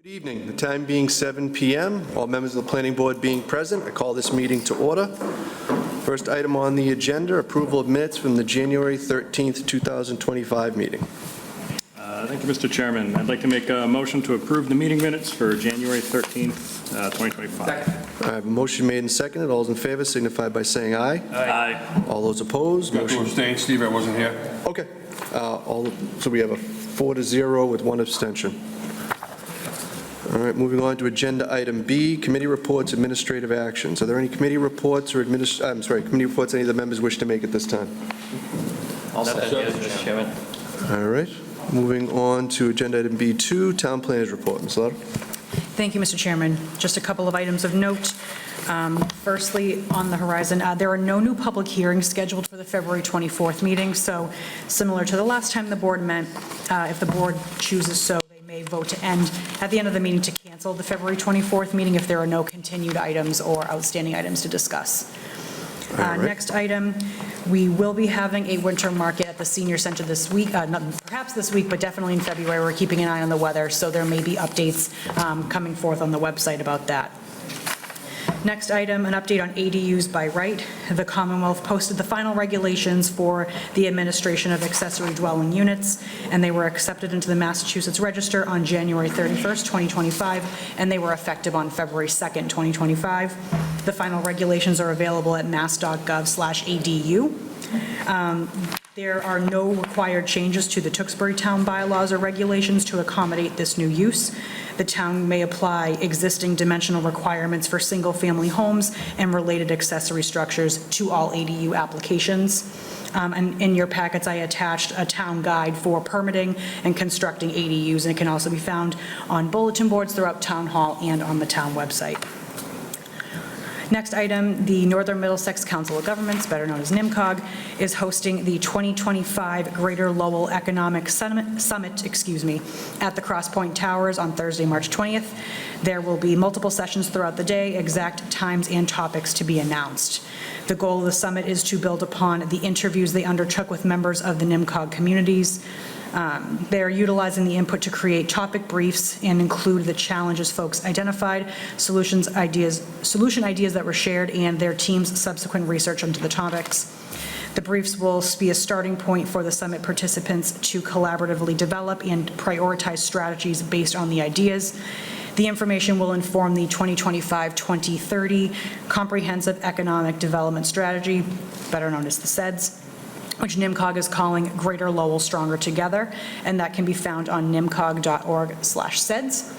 Good evening. The time being 7 p.m., all members of the planning board being present, I call this meeting to order. First item on the agenda, approval of minutes from the January 13th, 2025 meeting. Thank you, Mr. Chairman. I'd like to make a motion to approve the meeting minutes for January 13th, 2025. I have a motion made and seconded. All those in favor signify by saying aye. Aye. All those opposed? Got to abstain, Steve, I wasn't here. Okay. So we have a 4-0 with one abstention. All right, moving on to agenda item B, committee reports, administrative actions. Are there any committee reports or committee reports any of the members wish to make at this time? All set, yes, Mr. Chairman. All right, moving on to agenda item B2, town planners report. Ms. Lauder? Thank you, Mr. Chairman. Just a couple of items of note. Firstly, on the horizon, there are no new public hearings scheduled for the February 24th meeting, so similar to the last time the board met, if the board chooses so, may vote to end at the end of the meeting to cancel the February 24th meeting if there are no continued items or outstanding items to discuss. Right. Next item, we will be having a winter market at the senior center this week, not perhaps this week, but definitely in February. We're keeping an eye on the weather, so there may be updates coming forth on the website about that. Next item, an update on ADUs by right. The Commonwealth posted the final regulations for the administration of accessory dwelling units, and they were accepted into the Massachusetts Register on January 31st, 2025, and they were effective on February 2nd, 2025. The final regulations are available at mass.gov/ADU. There are no required changes to the Tewksbury Town bylaws or regulations to accommodate this new use. The town may apply existing dimensional requirements for single-family homes and related accessory structures to all ADU applications. And in your packets, I attached a town guide for permitting and constructing ADUs, and it can also be found on bulletin boards throughout Town Hall and on the town website. Next item, the Northern Middlesex Council of Governments, better known as NIMCOG, is hosting the 2025 Greater Lowell Economic Summit, at the Cross Point Towers on Thursday, March 20th. There will be multiple sessions throughout the day, exact times and topics to be announced. The goal of the summit is to build upon the interviews they undertook with members of the NIMCOG communities. They're utilizing the input to create topic briefs and include the challenges folks identified, solution ideas that were shared, and their team's subsequent research into the topics. The briefs will be a starting point for the summit participants to collaboratively develop and prioritize strategies based on the ideas. The information will inform the 2025-2030 Comprehensive Economic Development Strategy, better known as the CEDS, which NIMCOG is calling Greater Lowell Stronger Together, and that can be found on nimcog.org/CEDS.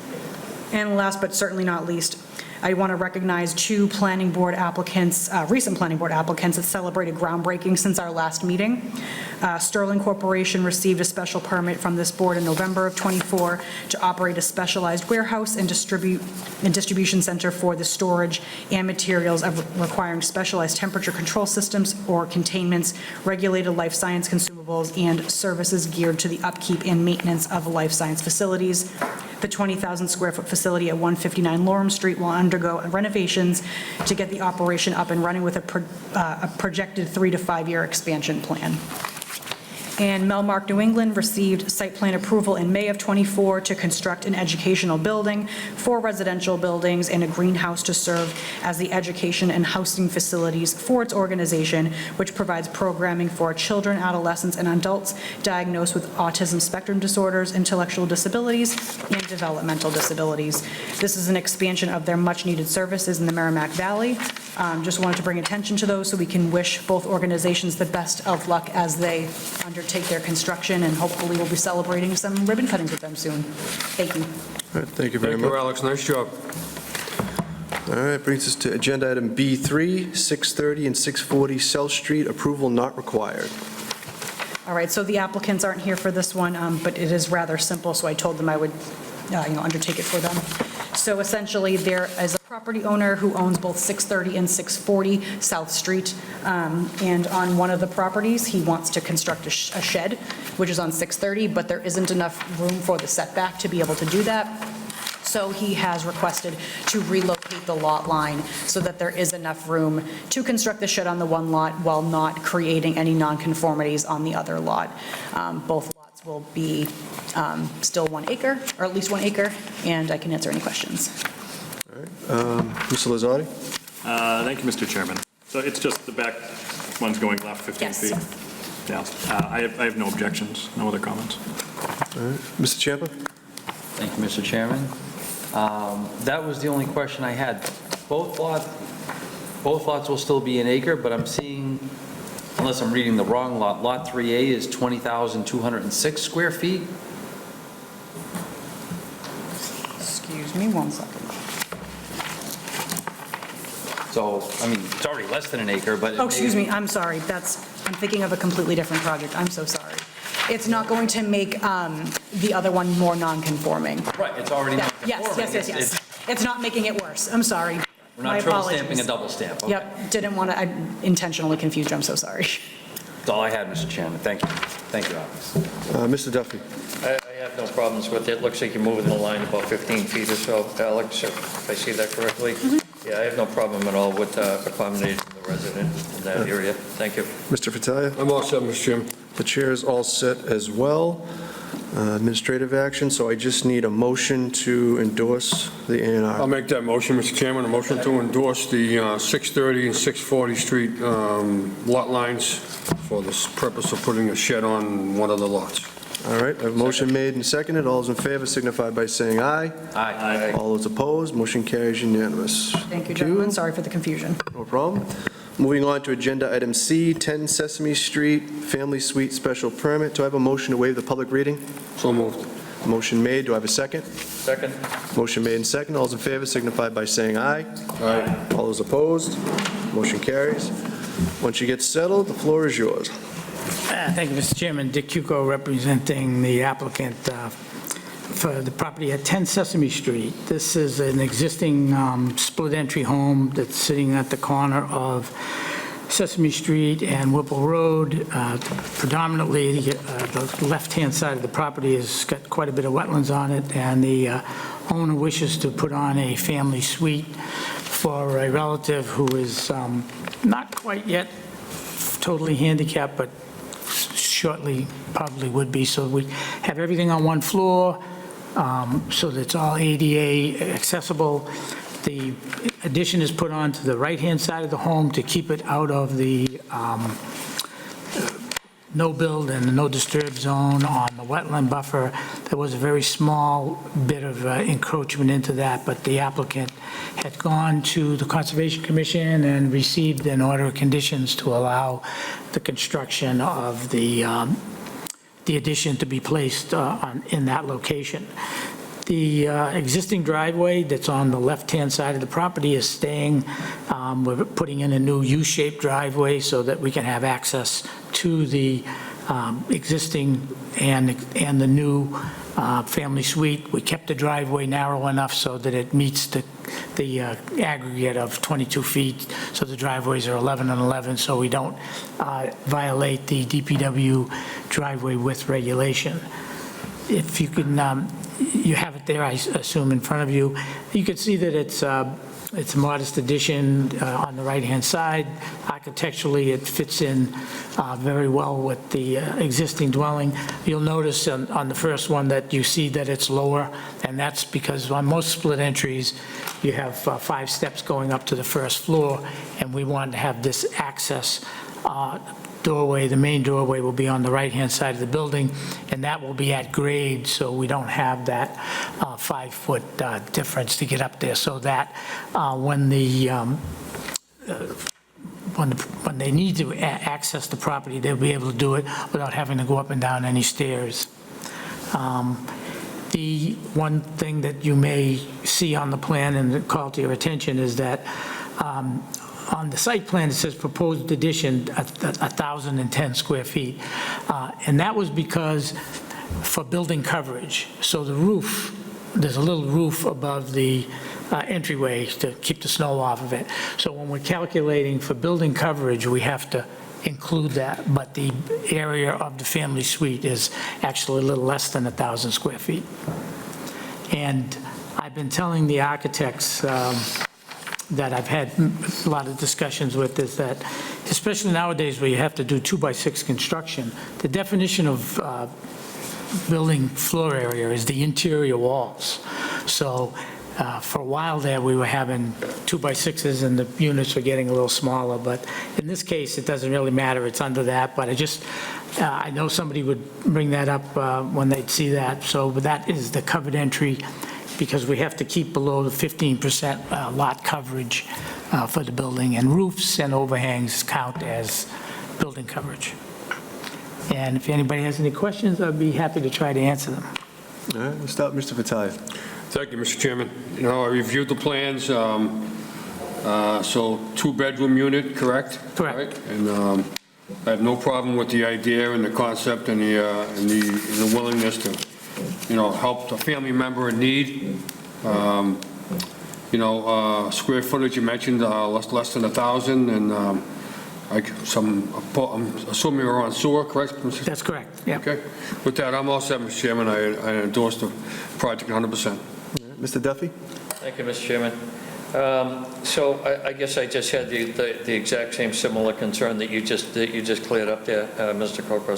And last but certainly not least, I want to recognize two planning board applicants, recent planning board applicants that celebrated groundbreaking since our last meeting. Sterling Corporation received a special permit from this board in November of '24 to operate a specialized warehouse and distribution center for the storage and materials of requiring specialized temperature control systems or containments, regulated life science consumables, and services geared to the upkeep and maintenance of life science facilities. The 20,000 square foot facility at 159 Lorem Street will undergo renovations to get the operation up and running with a projected 3 to 5 year expansion plan. And Melmark New England received site plan approval in May of '24 to construct an educational building, 4 residential buildings, and a greenhouse to serve as the education and housing facilities for its organization, which provides programming for children, adolescents, and adults diagnosed with autism spectrum disorders, intellectual disabilities, and developmental disabilities. This is an expansion of their much-needed services in the Merrimack Valley. Just wanted to bring attention to those so we can wish both organizations the best of luck as they undertake their construction, and hopefully we'll be celebrating some ribbon cuttings with them soon. Thank you. All right, thank you very much. Thank you, Alex. Nice job. All right, brings us to agenda item B3, 630 and 640 South Street, approval not required. All right, so the applicants aren't here for this one, but it is rather simple, so I told them I would undertake it for them. So essentially, there is a property owner who owns both 630 and 640 South Street, and on one of the properties, he wants to construct a shed, which is on 630, but there isn't enough room for the setback to be able to do that. So he has requested to relocate the lot line so that there is enough room to construct the shed on the one lot while not creating any nonconformities on the other lot. Both lots will be still 1 acre, or at least 1 acre, and I can answer any questions. Mr. Lazardi? Thank you, Mr. Chairman. So it's just the back one's going left 15 Yes. feet? Yeah. I have no objections, no other comments. Mr. Champa? Thank you, Mr. Chairman. That was the only question I had. Both lots will still be an acre, but I'm seeing, unless I'm reading the wrong lot, Lot 3A is 20,206 square feet? Excuse me 1 second. So, I mean, it's already less than an acre, but... Oh, excuse me, I'm sorry, I'm thinking of a completely different project, I'm so sorry. It's not going to make the other one more non-conforming. Right, it's already Yeah, non-conforming. yes. It's not making it worse, I'm sorry. We're My not triple apologies. stamping a double stamp. Okay. Yep, didn't want to, I intentionally confused you, I'm so sorry. That's all I had, Mr. Chairman. Thank you. Thank you, Alex. Mr. Duffy? I have no problems with it. Looks like you're moving the line about 15 feet or so, Alex, if I see that correctly. Yeah, I have no problem at all with accommodating the resident in that area. Thank you. Mr. Fattalia? I'm all set, Mr. Chairman. The chair is all set as well. Administrative action, so I just need a motion to endorse the A and I'll R. make that motion, Mr. Chairman, a motion to endorse the 630 and 640 Street lot lines for the purpose of putting a shed on one of the lots. All right, I have a motion made and seconded. All those in favor signify by saying aye. Aye. All those opposed, motion carries unanimous. Thank you, gentlemen, sorry for the confusion. No problem. Moving on to agenda item C, 10 Sesame Street, Family Suite Special Permit. Do I have a motion to waive the public reading? So moved. Motion made. Do I have a second? Second? Motion made and second. All those in favor signify by saying aye. Aye. All those opposed, motion carries. Once you get settled, the floor is yours. Thank you, Mr. Chairman. Dick Cuco, representing the applicant for the property at 10 Sesame Street. This is an existing split-entry home that's sitting at the corner of Sesame Street and Whipple Road. Predominantly, the left-hand side of the property has got quite a bit of wetlands on it, and the owner wishes to put on a family suite for a relative who is not quite yet totally handicapped, but shortly probably would be. So we have everything on one floor, so that it's all ADA accessible. The addition is put on to the right-hand side of the home to keep it out of the no-build and the no-disturb zone on the wetland buffer. There was a very small bit of encroachment into that, but the applicant had gone to the Conservation Commission and received an order of conditions to allow the construction of the addition to be placed in that location. The existing driveway that's on the left-hand side of the property is staying. We're putting in a new U-shaped driveway so that we can have access to the existing and the new family suite. We kept the driveway narrow enough so that it meets the aggregate of 22 feet, so the driveways are 11 and 11, so we don't violate the DPW driveway width regulation. If you can, you have it there, I assume, in front of you. You can see that it's a modest addition on the right-hand side. Architecturally, it fits in very well with the existing dwelling. You'll notice on the first one that you see that it's lower, and that's because on most split entries, you have 5 steps going up to the first floor, and we wanted to have this access doorway. The main doorway will be on the right-hand side of the building, and that will be at grade, so we don't have that 5-foot difference to get up there, so that when they need to access the property, they'll be able to do it without having to go up and down any stairs. The one thing that you may see on the plan and call to your attention is that on the site plan, it says proposed addition, 1,010 square feet. And that was because for building coverage. So the roof, there's a little roof above the entryway to keep the snow off of it. So when we're calculating for building coverage, we have to include that. But the area of the family suite is actually a little less than 1,000 square feet. And I've been telling the architects that I've had a lot of discussions with is that, especially nowadays where you have to do 2-by-6 construction, the definition of building floor area is the interior walls. So for a while there, we were having 2x6s and the units were getting a little smaller, but in this case, it doesn't really matter, it's under that, but I know somebody would bring that up when they'd see that, so that is the covered entry, because we have to keep below the 15% lot coverage for the building, and roofs and overhangs count as building coverage. And if anybody has any questions, I'd be happy to try to answer them. All right, we'll start, Mr. Vitale. Thank you, Mr. Chairman. You know, I reviewed the plans, so two-bedroom unit, correct? Correct. Right? And I have no problem with the idea and the concept and the willingness to, you know, help a family member in need. You know, square footage, you mentioned less than 1,000, and I'm assuming we're on sewer, correct? That's correct, yeah. Okay. With that, I'm all set, Mr. Chairman. I endorse the project 100%. Mr. Duffy? Thank you, Mr. Chairman. So I guess I just had the exact same similar concern that you just cleared up there, Mr. Corcoran.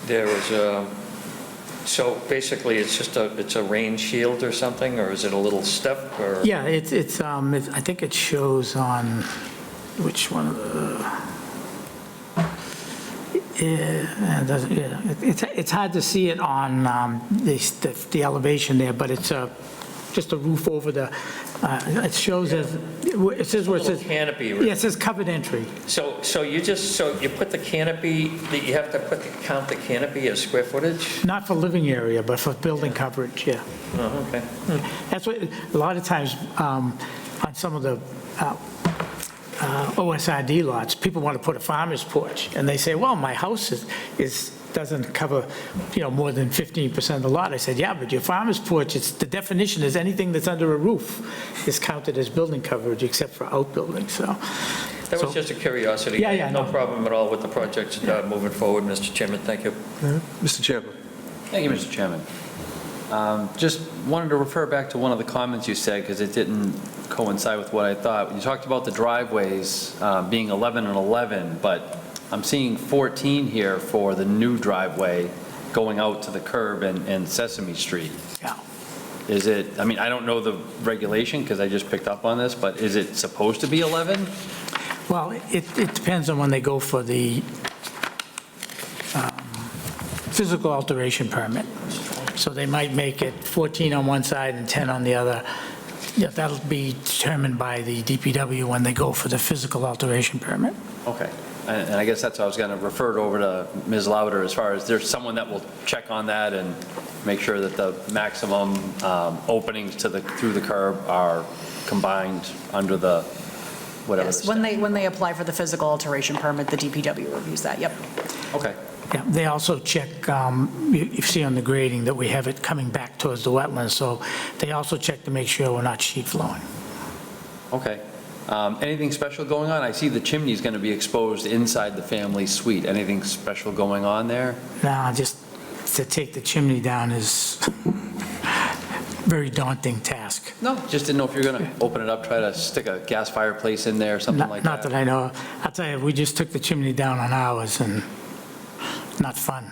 There was, so basically it's a rain shield or something, or is it a little step, or? Yeah, I think it shows on, which one of the, it's hard to see it on the elevation there, but it's just a roof over the, it shows as, it says where it says. Little canopy. Yeah, it says covered entry. So you put the canopy, you have to count the canopy as square footage? Not for living area, but for building coverage, yeah. Oh, okay. That's what, a lot of times, on some of the OSRD lots, people want to put a farmer's porch, and they say, well, my house doesn't cover, you know, more than 15% of the lot. I said, yeah, but your farmer's porch, the definition is anything that's under a roof is counted as building coverage, except for outbuildings, so. That was just a curiosity. Yeah, No no. problem at all with the project moving forward, Mr. Chairman. Thank you. Mr. Chairman? Thank you, Mr. Chairman. Just wanted to refer back to one of the comments you said, because it didn't coincide with what I thought. You talked about the driveways being 11 and 11, but I'm seeing 14 here for the new driveway going out to the curb and Sesame Street. Yeah. Is it, I mean, I don't know the regulation because I just picked up on this, but is it supposed to be 11? Well, it depends on when they go for the physical alteration permit. So they might make it 14 on one side and 10 on the other. Yeah, that'll be determined by the DPW when they go for the physical alteration permit. Okay. And I guess that's what I was going to refer it over to Ms. Louder, as far as there's someone that will check on that and make sure that the maximum openings through the curb are combined under the, whatever. Yes, the when they apply for the physical alteration permit, the DPW reviews that, yep. Okay. Yeah, they also check, you see on the grading that we have it coming back towards the wetlands, so they also check to make sure we're not sheet flowing. Okay. Anything special going on? I see the chimney is going to be exposed inside the family suite. Anything special going on there? Now, just to take the chimney down is very daunting task. No, just didn't know if you're going to open it up, try to stick a gas fireplace in there, something like that. Not that I know. I'll tell you, we just took the chimney down on ours, and not fun.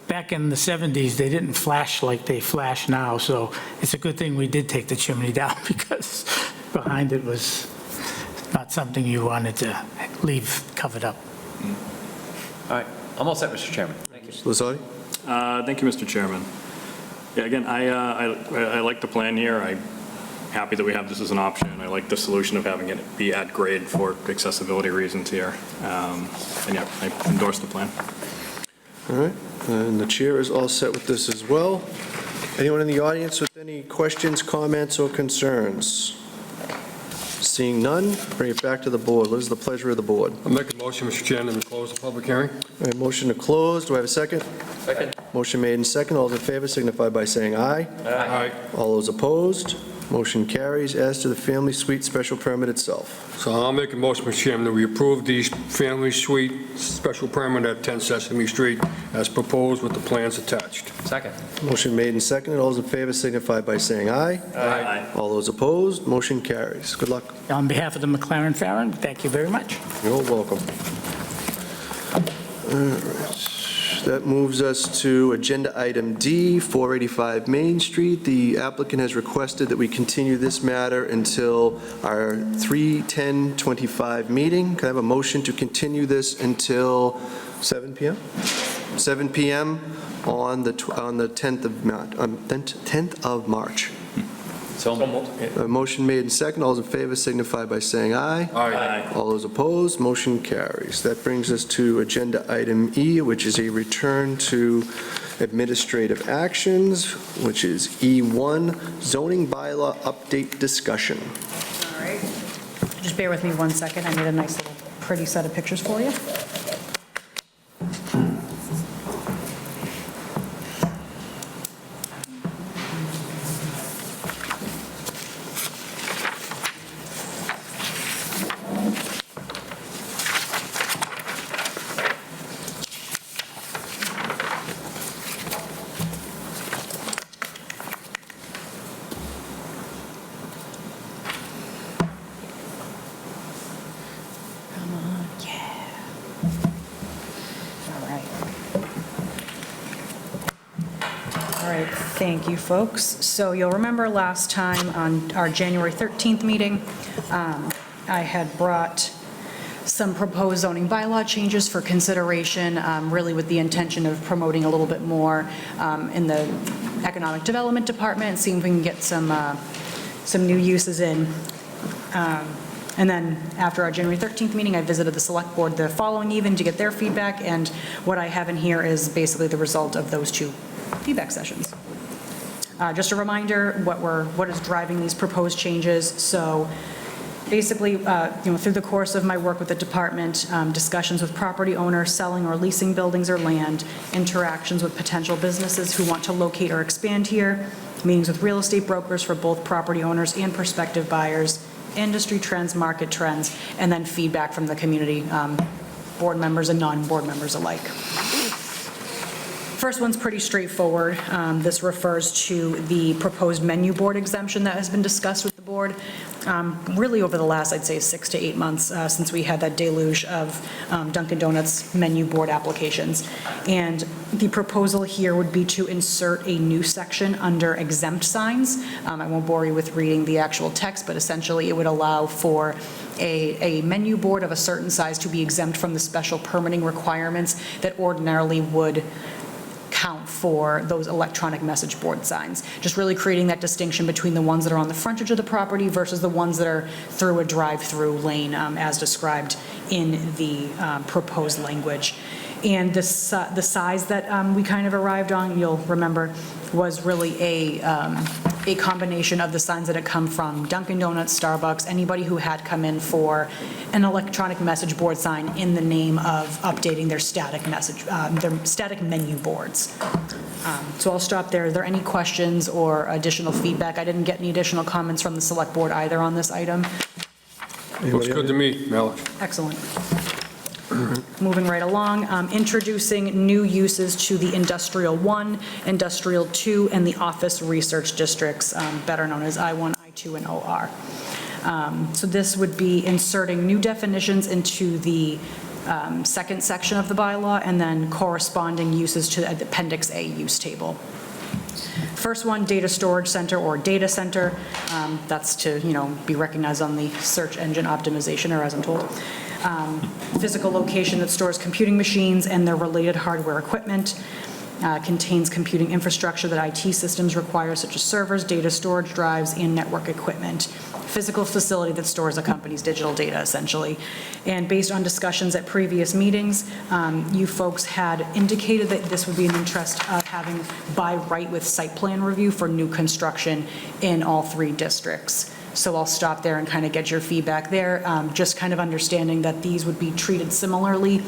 Back in the 70s, they didn't flash like they flash now, so it's a good thing we did take the chimney down, because behind it was not something you wanted to leave covered up. All right. I'm all set, Mr. Chairman. Thank you. Lazardi? Thank you, Mr. Chairman. Yeah, again, I like the plan here. I'm happy that we have this as an option. I like the solution of having it be at grade for accessibility reasons here. And yeah, I endorse the plan. All right, and the chair is all set with this as well. Anyone in the audience with any questions, comments, or concerns? Seeing none, bring it back to the board. What is the pleasure of the board? I'll make a motion, Mr. Chairman, to close the public hearing. All right, motion to close. Do I have a second? Second. Motion made and second. All those in favor signify by saying aye. Aye. All those opposed? Motion carries. As to the family suite special permit itself. So I'll make a motion, Mr. Chairman, that we approve the family suite special permit at 10 Sesame Street as proposed with the plans attached. Second. Motion made and seconded. All those in favor signify by saying aye. Aye. All those opposed? Motion carries. Good luck. On behalf of the McLaren Farren, thank you very much. You're welcome. All right. That moves us to agenda item D, 485 Main Street. The applicant has requested that we continue this matter until our 3/10/25 meeting. Can I have a motion to continue this until 7 PM? 7 PM on the 10th of March. So A motion made and second. All those in favor signify by saying aye. Aye. All those opposed, motion carries. That brings us to agenda item E, which is a return to administrative actions, which is E1, zoning bylaw update discussion. All right. Just bear with me one second. I made a nice little pretty set of pictures for you. Come on, yeah. All right. All right, thank you, folks. So you'll remember last time on our January 13th meeting, I had brought some proposed zoning bylaw changes for consideration, really with the intention of promoting a little bit more in the Economic Development Department, and seeing if we can get some new uses in. And then after our January 13th meeting, I visited the Select Board the following evening to get their feedback, and what I have in here is basically the result of those two feedback sessions. Just a reminder, what is driving these proposed changes. So basically, through the course of my work with the department, discussions with property owners selling or leasing buildings or land, interactions with potential businesses who want to locate or expand here, meetings with real estate brokers for both property owners and prospective buyers, industry trends, market trends, and then feedback from the community, board members and non-board members alike. First one's pretty straightforward. This refers to the proposed menu board exemption that has been discussed with the board, really over the last, I'd say, 6 to 8 months since we had that deluge of Dunkin' Donuts menu board applications. And the proposal here would be to insert a new section under exempt signs. I won't bore you with reading the actual text, but essentially it would allow for a menu board of a certain size to be exempt from the special permitting requirements that ordinarily would count for those electronic message board signs. Just really creating that distinction between the ones that are on the frontage of the property versus the ones that are through a drive-through lane as described in the proposed language. And the size that we kind of arrived on, you'll remember, was really a combination of the signs that had come from Dunkin' Donuts, Starbucks, anybody who had come in for an electronic message board sign in the name of updating their static message, their static menu boards. So I'll stop there. Are there any questions or additional feedback? I didn't get any additional comments from the select board either on this item. Looks good to me, Malik. Excellent. Moving right along, introducing new uses to the Industrial 1, Industrial 2, and the Office Research Districts, better known as I1, I2, and OR. So this would be inserting new definitions into the second section of the bylaw, and then corresponding uses to the Appendix A use table. First one, data storage center or data center. That's to, be recognized on the search engine optimization, or as I'm told. Physical location that stores computing machines and their related hardware equipment, contains computing infrastructure that IT systems require, such as servers, data storage drives, and network equipment. Physical facility that stores a company's digital data, essentially. And based on discussions at previous meetings, you folks had indicated that this would be an interest of having by right with site plan review for new construction in all 3 districts. So I'll stop there and kind of get your feedback there, just kind of understanding that these would be treated similarly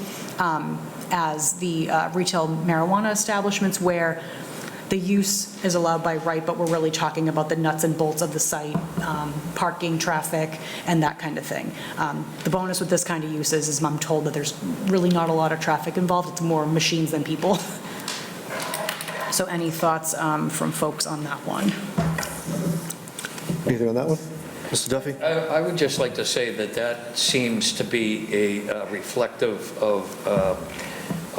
as the retail marijuana establishments, where the use is allowed by right, but we're really talking about the nuts and bolts of the site, parking, traffic, and that kind of thing. The bonus with this kind of use is I'm told that there's really not a lot of traffic involved. It's more machines than people. So any thoughts from folks on that one? Anything on that one? Mr. Duffy? I would just like to say that that seems to be a reflective of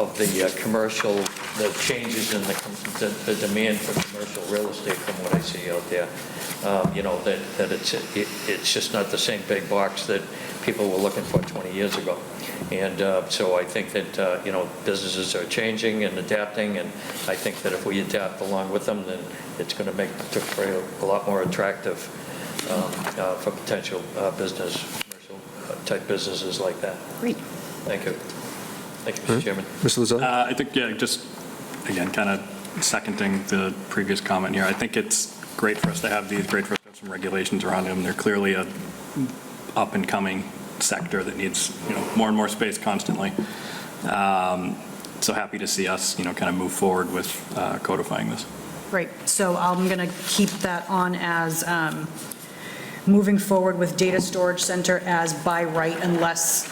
the commercial, the changes in the demand for commercial real estate from what I see out there. You know, that it's just not the same big box that people were looking for 20 years ago. And so I think that, you know, businesses are changing and adapting, and I think that if we adapt along with them, then it's going to make Tewksbury a lot more attractive for potential business, commercial type businesses like that. Great. Thank you. Thank you, Mr. Chairman. Mr. Lozelle? I think, yeah, just, again, kind of seconding the previous comment here. I think it's great for us to have these, great for us to have some regulations around them. They're clearly a up-and-coming sector that needs, you know, more and more space constantly. So happy to see us, you know, kind of move forward with codifying this. Great. So I'm going to keep that on as moving forward with data storage center as by right unless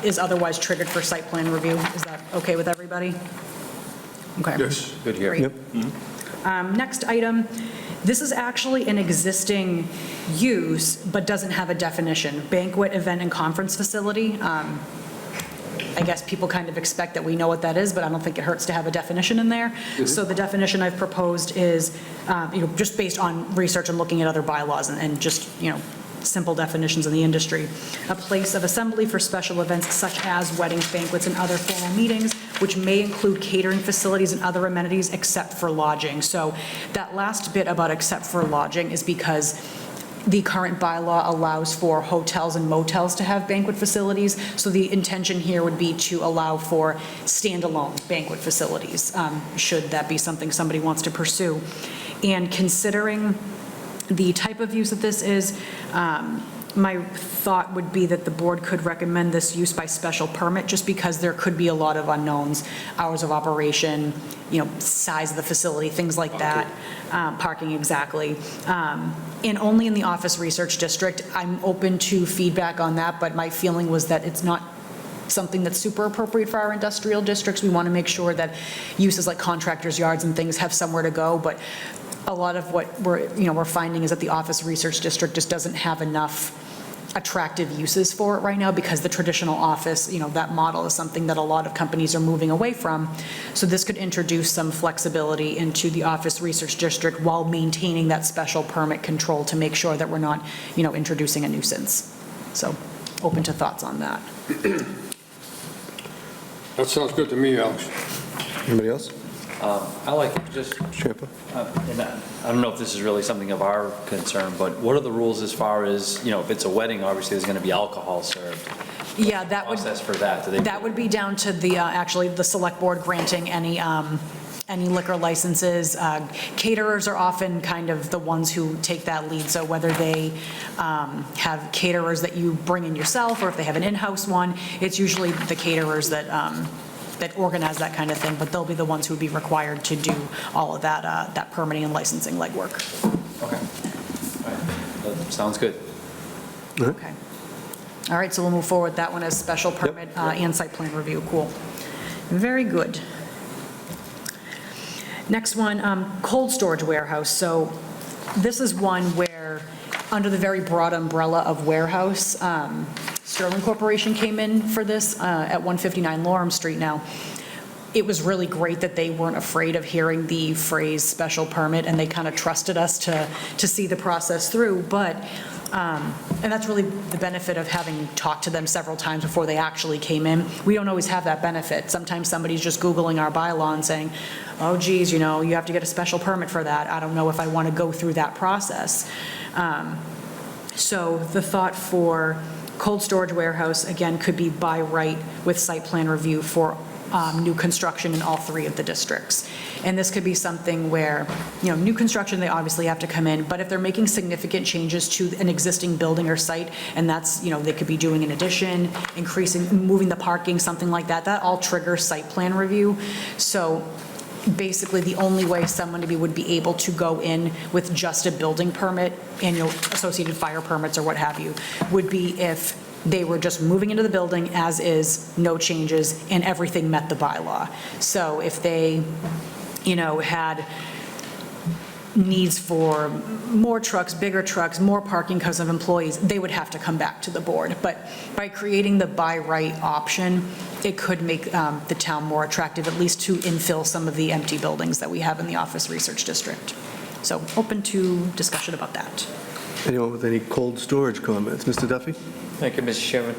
is otherwise triggered for site plan review. Is that okay with everybody? Okay. Yes. Good here. Great. Next item, this is actually an existing use, but doesn't have a definition. Banquet, event, and conference facility. I guess people kind of expect that we know what that is, but I don't think it hurts to have a definition in there. So the definition I've proposed is, you know, just based on research and looking at other bylaws and just, you know, simple definitions in the industry. A place of assembly for special events such as weddings, banquets, and other formal meetings, which may include catering facilities and other amenities except for lodging. So that last bit about except for lodging is because the current bylaw allows for hotels and motels to have banquet facilities. So the intention here would be to allow for standalone banquet facilities, should that be something somebody wants to pursue. And considering the type of use that this is, my thought would be that the board could recommend this use by special permit, just because there could be a lot of unknowns, hours of operation, you know, size of the facility, things like that, parking exactly. And only in the office research district. I'm open to feedback on that, but my feeling was that it's not something that's super appropriate for our industrial districts. We want to make sure that uses like contractors' yards and things have somewhere to go, but a lot of what we're finding is that the office research district just doesn't have enough attractive uses for it right now, because the traditional office, you know, that model is something that a lot of companies are moving away from. So this could introduce some flexibility into the office research district while maintaining that special permit control to make sure that we're not, you know, introducing a nuisance. So open to thoughts on that. That sounds good to me, Alex. Anybody else? I like it, just, Champa? and I don't know if this is really something of our concern, but what are the rules as far as, you know, if it's a wedding, obviously there's going to be alcohol served. Yeah, that would, Process for that, do they? that would be down to the, actually, the select board granting any liquor licenses. Caterers are often kind of the ones who take that lead, so whether they have caterers that you bring in yourself, or if they have an in-house one, it's usually the caterers that organize that kind of thing, but they'll be the ones who would be required to do all of that, that permitting and licensing legwork. Okay. All right. That sounds good. Okay. All right, so we'll move forward that one as special permit and site plan review. Cool. Very good. Next one, cold storage warehouse. So this is one where, under the very broad umbrella of warehouse, Sterling Corporation came in for this at 159 Lorem Street. Now, it was really great that they weren't afraid of hearing the phrase special permit, and they kind of trusted us to see the process through. But, and that's really the benefit of having talked to them several times before they actually came in. We don't always have that benefit. Sometimes somebody's just Googling our bylaw and saying, oh geez, you know, you have to get a special permit for that. I don't know if I want to go through that process. So the thought for cold storage warehouse, again, could be by right with site plan review for new construction in all three of the districts. And this could be something where, you know, new construction, they obviously have to come in, but if they're making significant changes to an existing building or site, and that's, you know, they could be doing an addition, increasing, moving the parking, something like that, that all triggers site plan review. So basically, the only way someone would be able to go in with just a building permit, annual associated fire permits or what have you, would be if they were just moving into the building as is, no changes, and everything met the bylaw. So if they, you know, had needs for more trucks, bigger trucks, more parking because of employees, they would have to come back to the board. But by creating the by right option, it could make the town more attractive, at least to infill some of the empty buildings that we have in the Office Research District. So open to discussion about that. Anyone with any cold storage comments? Mr. Duffy? Thank you, Mr. Chairman.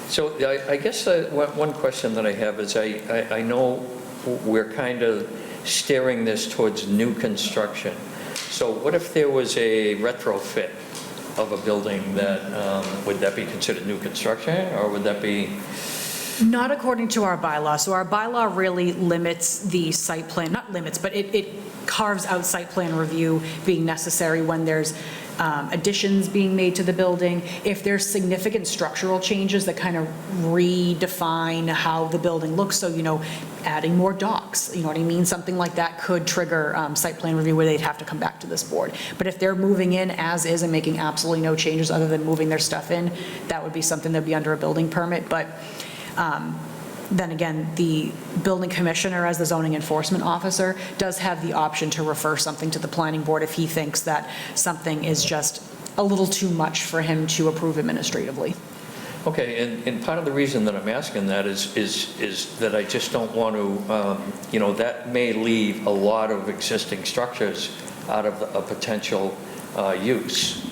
So I guess one question that I have is I know we're kind of steering this towards new construction. So what if there was a retrofit of a building that, would that be considered new construction, or would that be? Not according to our bylaw. So our bylaw really limits the site plan, not limits, but it carves out site plan review being necessary when there's additions being made to the building. If there's significant structural changes that kind of redefine how the building looks, so, adding more docks, you know what I mean? Something like that could trigger site plan review where they'd have to come back to this board. But if they're moving in as is and making absolutely no changes other than moving their stuff in, that would be something that'd be under a building permit. But then again, the building commissioner, as the zoning enforcement officer, does have the option to refer something to the planning board if he thinks that something is just a little too much for him to approve administratively. Okay, and part of the reason that I'm asking that is that I just don't want to, that may leave a lot of existing structures out of a potential use.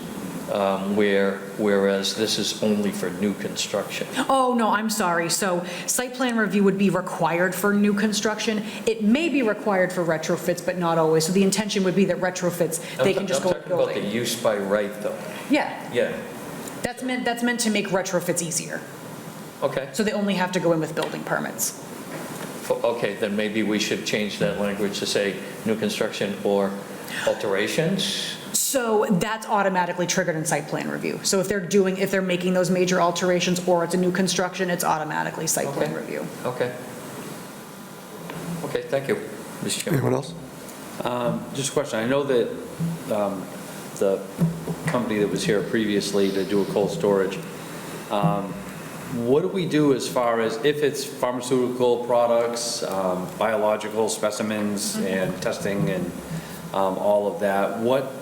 Whereas this is only for new construction. Oh, no, I'm sorry. So site plan review would be required for new construction. It may be required for retrofits, but not always. So the intention would be that retrofits, they can just go to the I'm talking about the building. use by right, though. Yeah, Yeah, that's meant to make retrofits easier. okay. So they only have to go in with building permits. Okay, then maybe we should change that language to say new construction or alterations? So that's automatically triggered in site plan review. So if they're making those major alterations or it's a new construction, it's automatically site plan Okay. review. Okay. Okay, thank you, Mr. Chairman. Anyone else? Just a question. I know that the company that was here previously to do a cold storage, what do we do as far as if it's pharmaceutical products, biological specimens and testing and all of that? What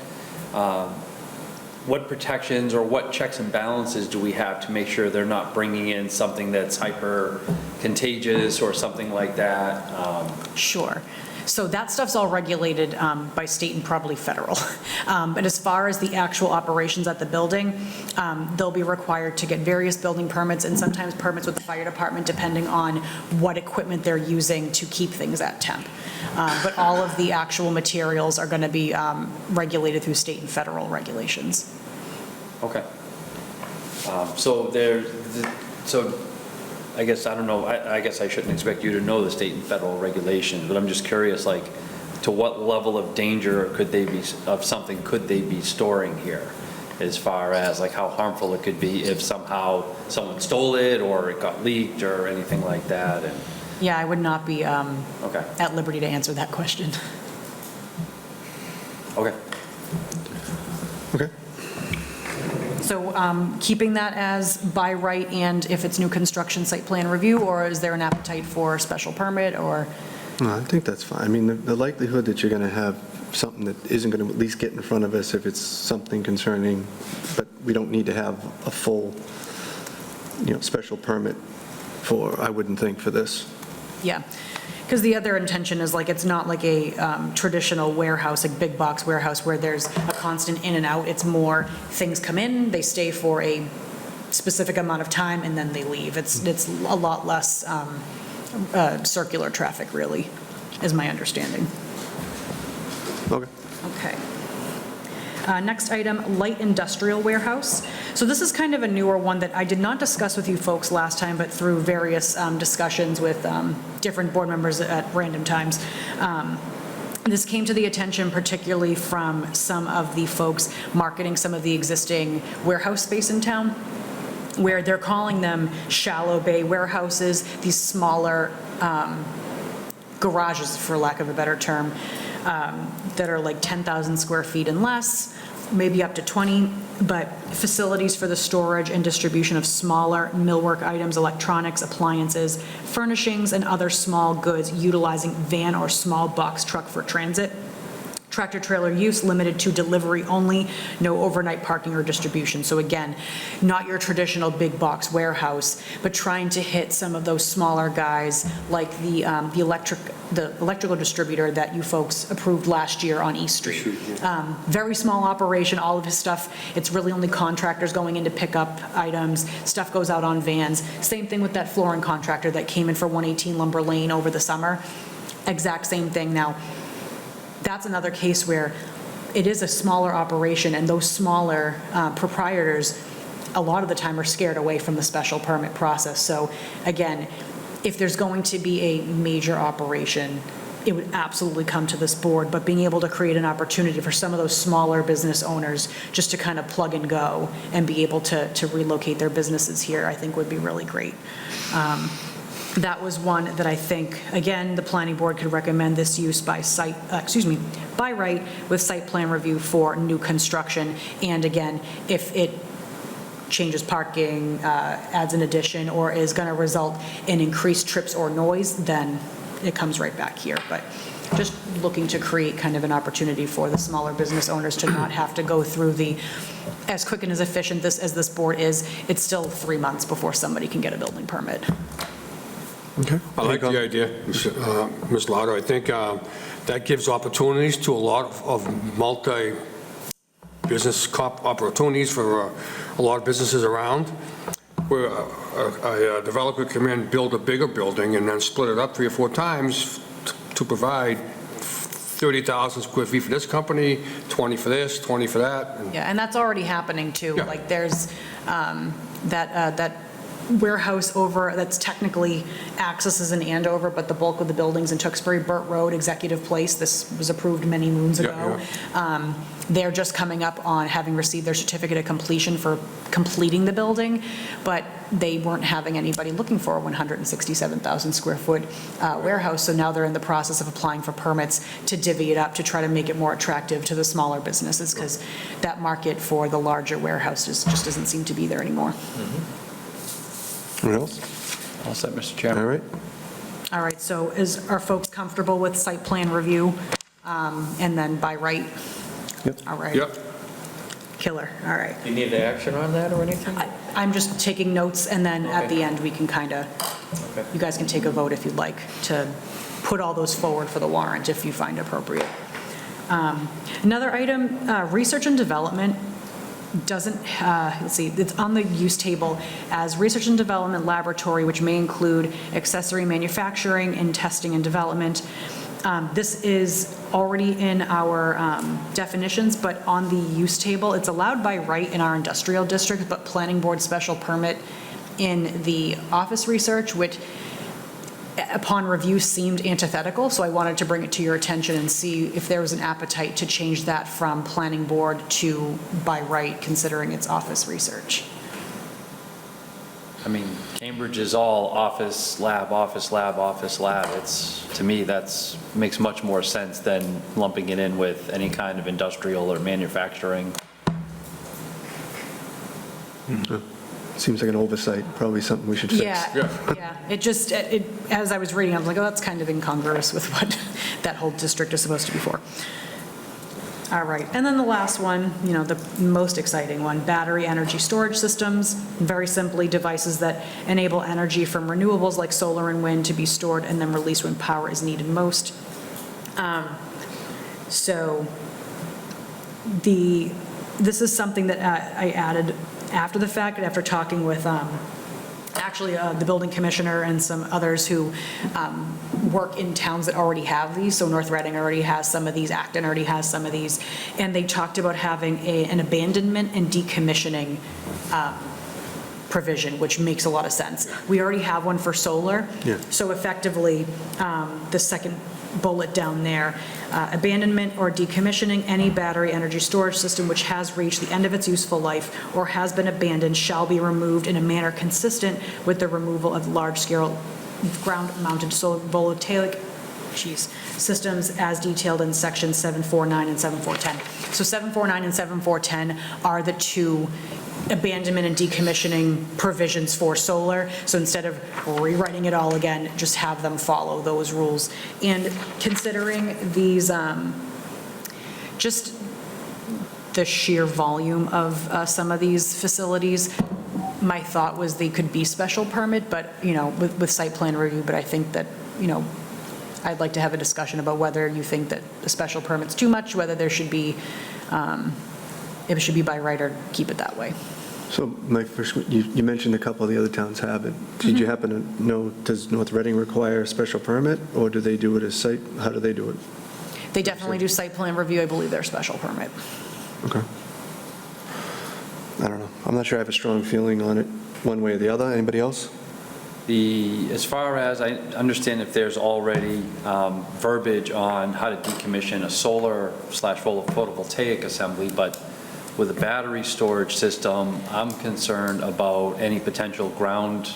protections or what checks and balances do we have to make sure they're not bringing in something that's hyper contagious or something like that? Sure. So that stuff's all regulated by state and probably federal. But as far as the actual operations at the building, they'll be required to get various building permits and sometimes permits with the fire department depending on what equipment they're using to keep things at temp. But all of the actual materials are going to be regulated through state and federal regulations. Okay. So I guess, I don't know, I guess I shouldn't expect you to know the state and federal regulations, but I'm just curious, like, to what level of danger could they be, of something could they be storing here? As far as like how harmful it could be if somehow someone stole it or it got leaked or anything like that? And Yeah, I would not be okay, at liberty to answer that question. okay. Okay. So keeping that as by right and if it's new construction site plan review, or is there an appetite for special permit or? No, I think that's fine. I mean, the likelihood that you're going to have something that isn't going to at least get in front of us if it's something concerning, but we don't need to have a full, special permit for, I wouldn't think, for this. Yeah, because the other intention is like, it's not like a traditional warehouse, like big box warehouse where there's a constant in and out. It's more things come in, they stay for a specific amount of time, and then they leave. It's a lot less circular traffic, really, is my understanding. Okay. Okay. Next item, light industrial warehouse. So this is kind of a newer one that I did not discuss with you folks last time, but through various discussions with different board members at random times. This came to the attention particularly from some of the folks marketing some of the existing warehouse space in town, where they're calling them shallow bay warehouses, these smaller garages, for lack of a better term, that are like 10,000 square feet and less, maybe up to 20, but facilities for the storage and distribution of smaller millwork items, electronics, appliances, furnishings, and other small goods utilizing van or small box truck for transit. Tractor-trailer use limited to delivery only, no overnight parking or distribution. So again, not your traditional big box warehouse, but trying to hit some of those smaller guys like the electrical distributor that you folks approved last year on East Street. Very small operation, all of his stuff, it's really only contractors going in to pick up items, stuff goes out on vans. Same thing with that flooring contractor that came in for 118 Lumber Lane over the summer. Exact same thing. Now, that's another case where it is a smaller operation, and those smaller proprietors, a lot of the time, are scared away from the special permit process. So again, if there's going to be a major operation, it would absolutely come to this board, but being able to create an opportunity for some of those smaller business owners just to kind of plug and go and be able to relocate their businesses here, I think would be really great. That was one that I think, again, the planning board could recommend this use by by right with site plan review for new construction. And again, if it changes parking, adds an addition, or is going to result in increased trips or noise, then it comes right back here. But just looking to create kind of an opportunity for the smaller business owners to not have to go through the, as quick and as efficient as this board is, it's still 3 months before somebody can get a building permit. Okay. I like the idea, Ms. Lauder. I think that gives opportunities to a lot of multi-business opportunities for a lot of businesses around, where a developer can come in, build a bigger building, and then split it up 3 or 4 times to provide 30,000 square feet for this company, 20 for this, 20 for that. Yeah, and that's already happening too. Yeah. Like there's that warehouse over, that's technically accesses in Andover, but the bulk of the buildings in Tewksbury, Burt Road, Executive Place, this was approved many moons ago. Yeah. They're just coming up on having received their certificate of completion for completing the building, but they weren't having anybody looking for a 167,000 square foot warehouse, so now they're in the process of applying for permits to divvy it up to try to make it more attractive to the smaller businesses, because that market for the larger warehouses just doesn't seem to be there anymore. Anyone else? All set, Mr. All Chairman. right. All right, so are folks comfortable with site plan review and then by right? Yep. All right. Yep. Killer, all right. Do you need action on that or anything? I'm just taking notes, and then at the end, we can kind of, Okay. you guys can take a vote if you'd like to put all those forward for the warrant if you find appropriate. Another item, research and development doesn't, let's see, it's on the use table as research and development laboratory, which may include accessory manufacturing and testing and development. This is already in our definitions, but on the use table, it's allowed by right in our industrial district, but planning board special permit in the office research, which upon review seemed antithetical, so I wanted to bring it to your attention and see if there was an appetite to change that from planning board to by right, considering it's office research. I mean, Cambridge is all office, lab, office, lab, office, lab. It's, to me, that's, makes much more sense than lumping it in with any kind of industrial or manufacturing. Seems like an oversight, probably something we should fix. Yeah. It just, as I was reading, I was like, oh, that's kind of incongruous with what that whole district is supposed to be for. All right, and then the last one, the most exciting one, battery energy storage systems. Very simply, devices that enable energy from renewables like solar and wind to be stored and then released when power is needed most. So this is something that I added after the fact, after talking with the building commissioner and some others who work in towns that already have these. So North Reading already has some of these, Acton already has some of these, and they talked about having an abandonment and decommissioning provision, which makes a lot of sense. We already have one for solar. Yeah. So effectively, the second bullet down there, abandonment or decommissioning any battery energy storage system which has reached the end of its useful life or has been abandoned shall be removed in a manner consistent with the removal of large-scale ground-mounted solar voltaic systems as detailed in section 749 and 7410. So 749 and 7410 are the two abandonment and decommissioning provisions for solar. So instead of rewriting it all again, just have them follow those rules. And considering these just the sheer volume of some of these facilities, my thought was they could be special permit, but, with site plan review, but I think that, I'd like to have a discussion about whether you think that a special permit's too much, whether there should be, if it should be by right or keep it that way. So my first, you mentioned a couple of the other towns have it. Did you happen to know, does North Reading require a special permit, or do they do it as site, how do they do it? They definitely do site plan review, I believe they're special permit. Okay. I don't know. I'm not sure I have a strong feeling on it, one way or the other. Anybody else? As far as I understand, if there's already verbiage on how to decommission a solar/photovoltaic assembly, but with a battery storage system, I'm concerned about any potential ground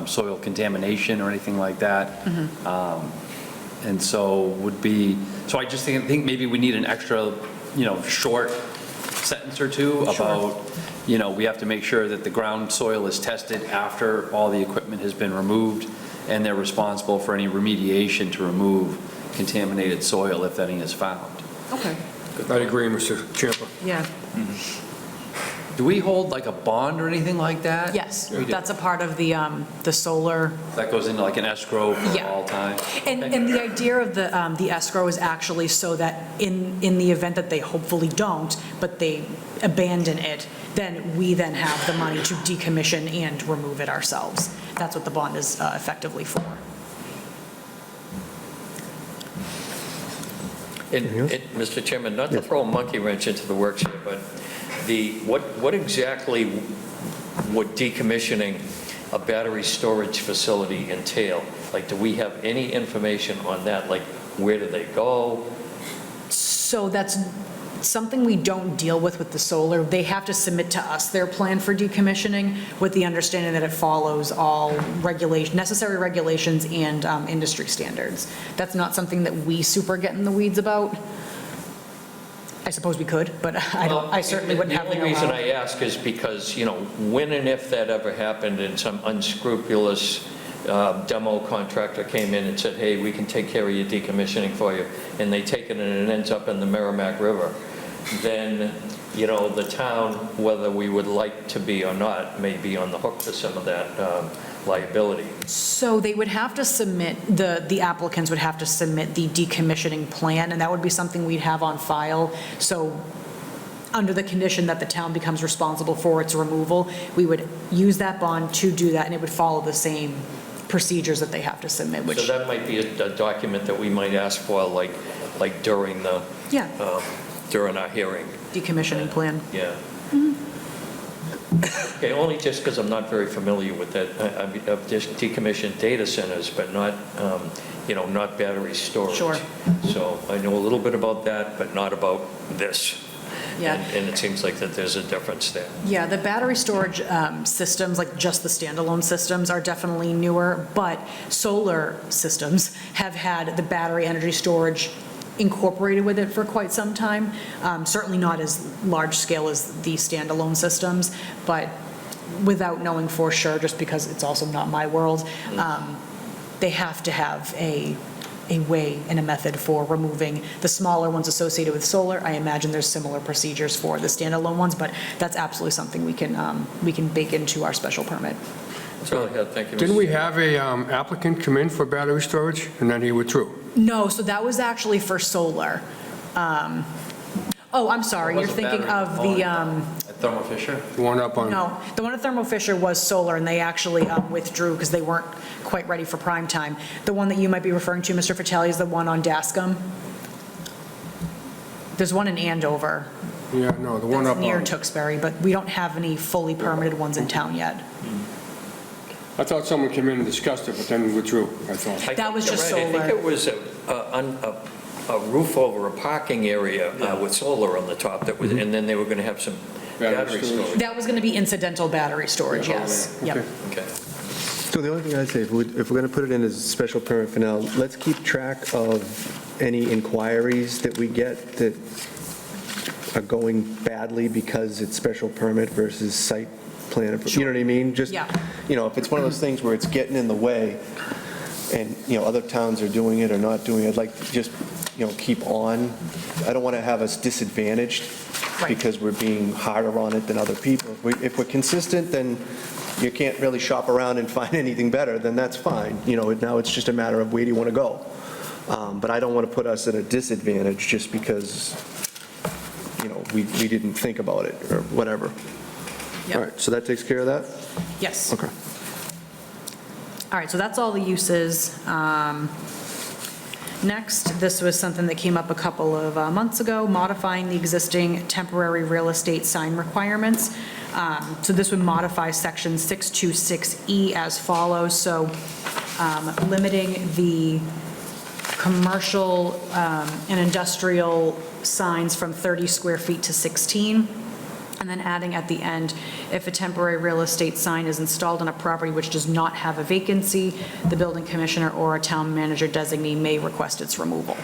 soil contamination or anything like that. And so I just think maybe we need an extra, short sentence or two about, we have to make sure that the ground soil is tested after all the equipment has been removed, and they're responsible for any remediation to remove contaminated soil if any is found. Okay. I'd agree, Mr. Champa. Yeah, Do we hold like a bond or anything like that? yes, We do. that's a part of the solar. That goes into like an escrow for Yeah. all time? And the idea of the escrow is actually so that in the event that they hopefully don't, but they abandon it, then we then have the money to decommission and remove it ourselves. That's what the bond is effectively for. Mr. Chairman, not to throw a monkey wrench into the works here, but what exactly would decommissioning a battery storage facility entail? Like, do we have any information on that? Like, where do they go? So that's something we don't deal with the solar. They have to submit to us their plan for decommissioning with the understanding that it follows all necessary regulations and industry standards. That's not something that we super get in the weeds about. I suppose we could, but I certainly wouldn't have the only reason know-how. I ask is because, when and if that ever happened and some unscrupulous demo contractor came in and said, hey, we can take care of your decommissioning for you, and they take it and it ends up in the Merrimack River, then, the town, whether we would like to be or not, may be on the hook for some of that liability. So they would have to submit, the applicants would have to submit the decommissioning plan, and that would be something we'd have on file. So under the condition that the town becomes responsible for its removal, we would use that bond to do that, and it would follow the same procedures that they have to submit, which. So that might be a document that we might ask for, like during the, Yeah, during our hearing. decommissioning plan. Yeah. Okay, only just because I'm not very familiar with that. I've just decommissioned data centers, but not, not battery storage. Sure. So I know a little bit about that, but not about this. Yeah. And it seems like that there's a difference there. Yeah, the battery storage systems, like just the standalone systems, are definitely newer, but solar systems have had the battery energy storage incorporated with it for quite some time. Certainly not as large scale as the standalone systems, but without knowing for sure, just because it's also not my world, they have to have a way and a method for removing the smaller ones associated with solar. I imagine there's similar procedures for the standalone ones, but that's absolutely something we can bake into our special permit. That's all I had. Thank you. Didn't Mr. we have a applicant come in for battery storage, and then he withdrew? No, so that was actually for solar. Oh, I'm sorry, you're Was a thinking battery of the, At Thermo Fisher? The one up on? no, the one at Thermo Fisher was solar, and they actually withdrew because they weren't quite ready for prime time. The one that you might be referring to, Mr. Fratelli, is the one on Dascom. There's one in Andover. Yeah, no, the one up That's near on. Tewksbury, but we don't have any fully permitted ones in town yet. I thought someone came in and discussed it, but then withdrew, I thought. I That think was you're just right. I solar. think it was a roof over a parking area with solar on the top that was, and then they were going to have some Battery battery storage. storage. That was going to be incidental battery storage, Yeah, yes. okay. Yep. Okay. So the only thing I'd say, if we're going to put it in as a special permit for now, let's keep track of any inquiries that we get that are going badly because it's special permit versus site plan. You know what I mean? Just, Yeah. if it's one of those things where it's getting in the way and, other towns are doing it or not doing it, I'd like to just, keep on. I don't want to have us disadvantaged Right. because we're being harder on it than other people. If we're consistent, then you can't really shop around and find anything better, then that's fine. Now it's just a matter of where do you want to go. But I don't want to put us at a disadvantage just because, we didn't think about it or whatever. Yep. All right, so that takes care of that? Yes. Okay. All right, so that's all the uses. Next, this was something that came up a couple of months ago, modifying the existing temporary real estate sign requirements. So this would modify section 626E as follows. So limiting the commercial and industrial signs from 30 square feet to 16. And then adding at the end, if a temporary real estate sign is installed on a property which does not have a vacancy, the building commissioner or a town manager designee may request its removal.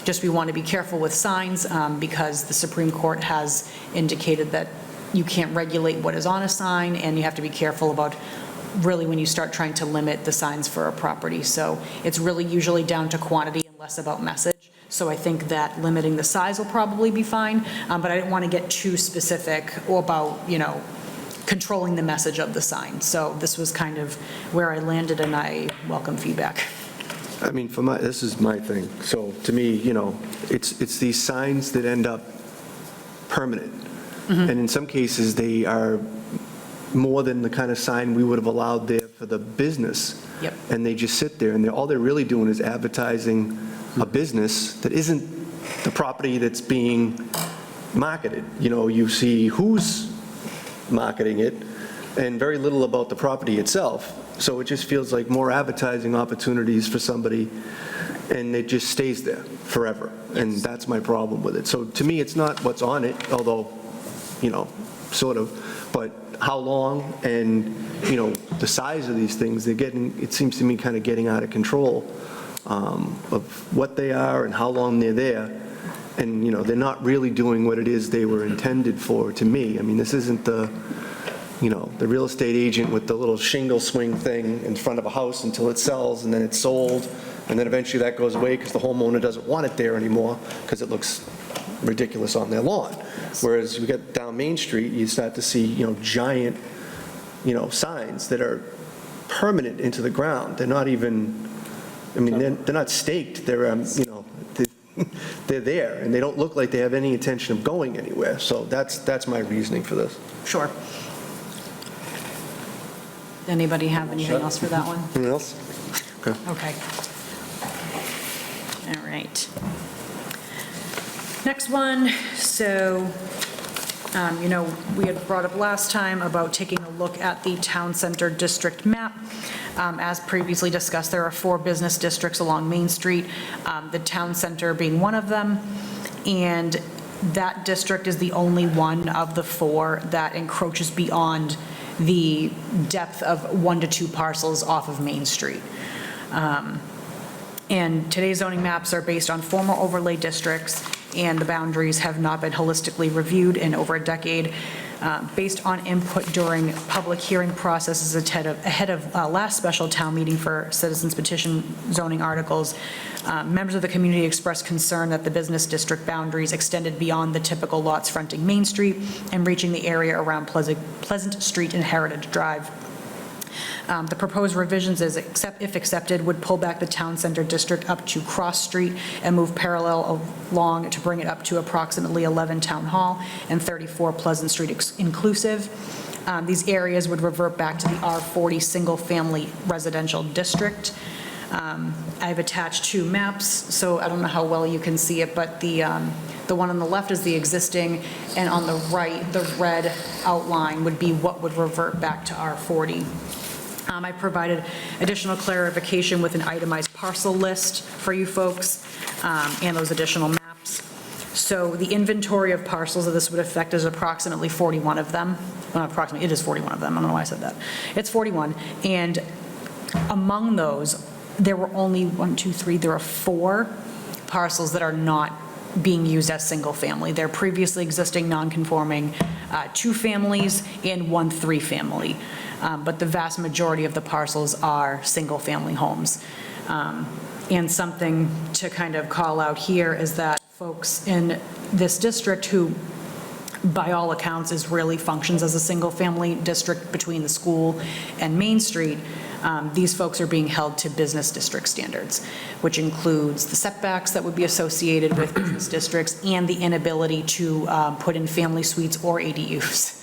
Just we want to be careful with signs because the Supreme Court has indicated that you can't regulate what is on a sign, and you have to be careful about really when you start trying to limit the signs for a property. So it's really usually down to quantity and less about message. So I think that limiting the size will probably be fine, but I didn't want to get too specific about, controlling the message of the sign. So this was kind of where I landed, and I welcome feedback. I mean, this is my thing. So to me, it's these signs that end up permanent. And in some cases, they are more than the kind of sign we would have allowed there for the business. Yep. And they just sit there, and all they're really doing is advertising a business that isn't the property that's being marketed. You see who's marketing it and very little about the property itself. So it just feels like more advertising opportunities for somebody, and it just stays there forever. And that's my problem with it. So to me, it's not what's on it, although, sort of, but how long and, the size of these things, it seems to me, kind of getting out of control. Of what they are and how long they're there. And, they're not really doing what it is they were intended for, to me. I mean, this isn't the real estate agent with the little shingle swing thing in front of a house until it sells, and then it's sold, and then eventually that goes away because the homeowner doesn't want it there anymore because it looks ridiculous on their lawn. Whereas you get down Main Street, you start to see, giant, signs that are permanent into the ground. They're not even... I mean, they're not staked. They're, they're there, and they don't look like they have any intention of going anywhere. So that's my reasoning for this. Sure. Anybody have anything else for that one? Anyone else? Okay. Okay. All right. Next one, so, we had brought up last time about taking a look at the town center district map. As previously discussed, there are 4 business districts along Main Street, the town center being one of them, and that district is the only one of the 4 that encroaches beyond the depth of 1 to 2 parcels off of Main Street. And today's zoning maps are based on former overlay districts, and the boundaries have not been holistically reviewed in over a decade. Based on input during public hearing processes ahead of last special town meeting for citizens petition zoning articles, members of the community expressed concern that the business district boundaries extended beyond the typical lots fronting Main Street and reaching the area around Pleasant Street and Heritage Drive. The proposed revisions, if accepted, would pull back the town center district up to Cross Street and move parallel along to bring it up to approximately 11 Town Hall and 34 Pleasant Street inclusive. These areas would revert back to the R40 single-family residential district. I've attached 2 maps, so I don't know how well you can see it, but the one on the left is the existing, and on the right, the red outline would be what would revert back to R40. I provided additional clarification with an itemized parcel list for you folks and those additional maps. So the inventory of parcels that this would affect is approximately 41 of them. Approximately, it is 41 of them. I don't know why I said that. It's 41. And among those, there were only there are 4 parcels that are not being used as single family. They're previously existing non-conforming 2 families and 1 3-family. But the vast majority of the parcels are single-family homes. And something to kind of call out here is that folks in this district who, by all accounts, really functions as a single-family district between the school and Main Street, these folks are being held to business district standards, which includes the setbacks that would be associated with business districts and the inability to put in family suites or ADUs.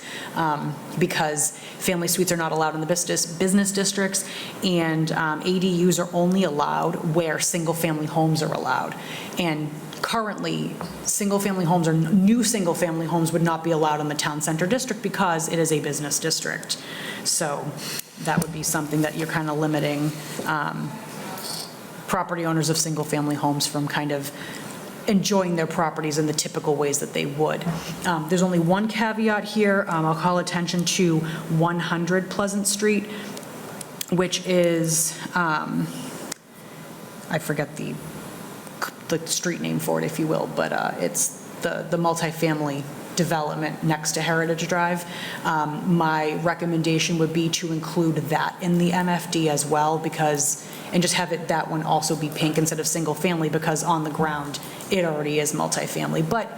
Because family suites are not allowed in the business districts, and ADUs are only allowed where single-family homes are allowed. And currently, single-family homes or new single-family homes would not be allowed in the town center district because it is a business district. So that would be something that you're kind of limiting property owners of single-family homes from kind of enjoying their properties in the typical ways that they would. There's only one caveat here. I'll call attention to 100 Pleasant Street, which is, I forget the street name for it, if you will, but it's the multifamily development next to Heritage Drive. My recommendation would be to include that in the MFD as well, because, and just have it, that one also be pink instead of single family, because on the ground, it already is multifamily. But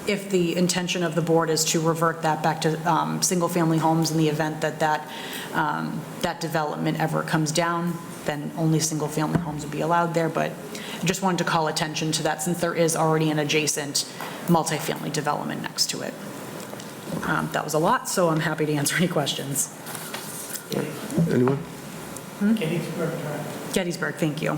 if the intention of the board is to revert that back to single-family homes in the event that that development ever comes down, then only single-family homes would be allowed there. But I just wanted to call attention to that, since there is already an adjacent multifamily development next to it. That was a lot, so I'm happy to answer any questions. Anyone? Gettysburg, thank you.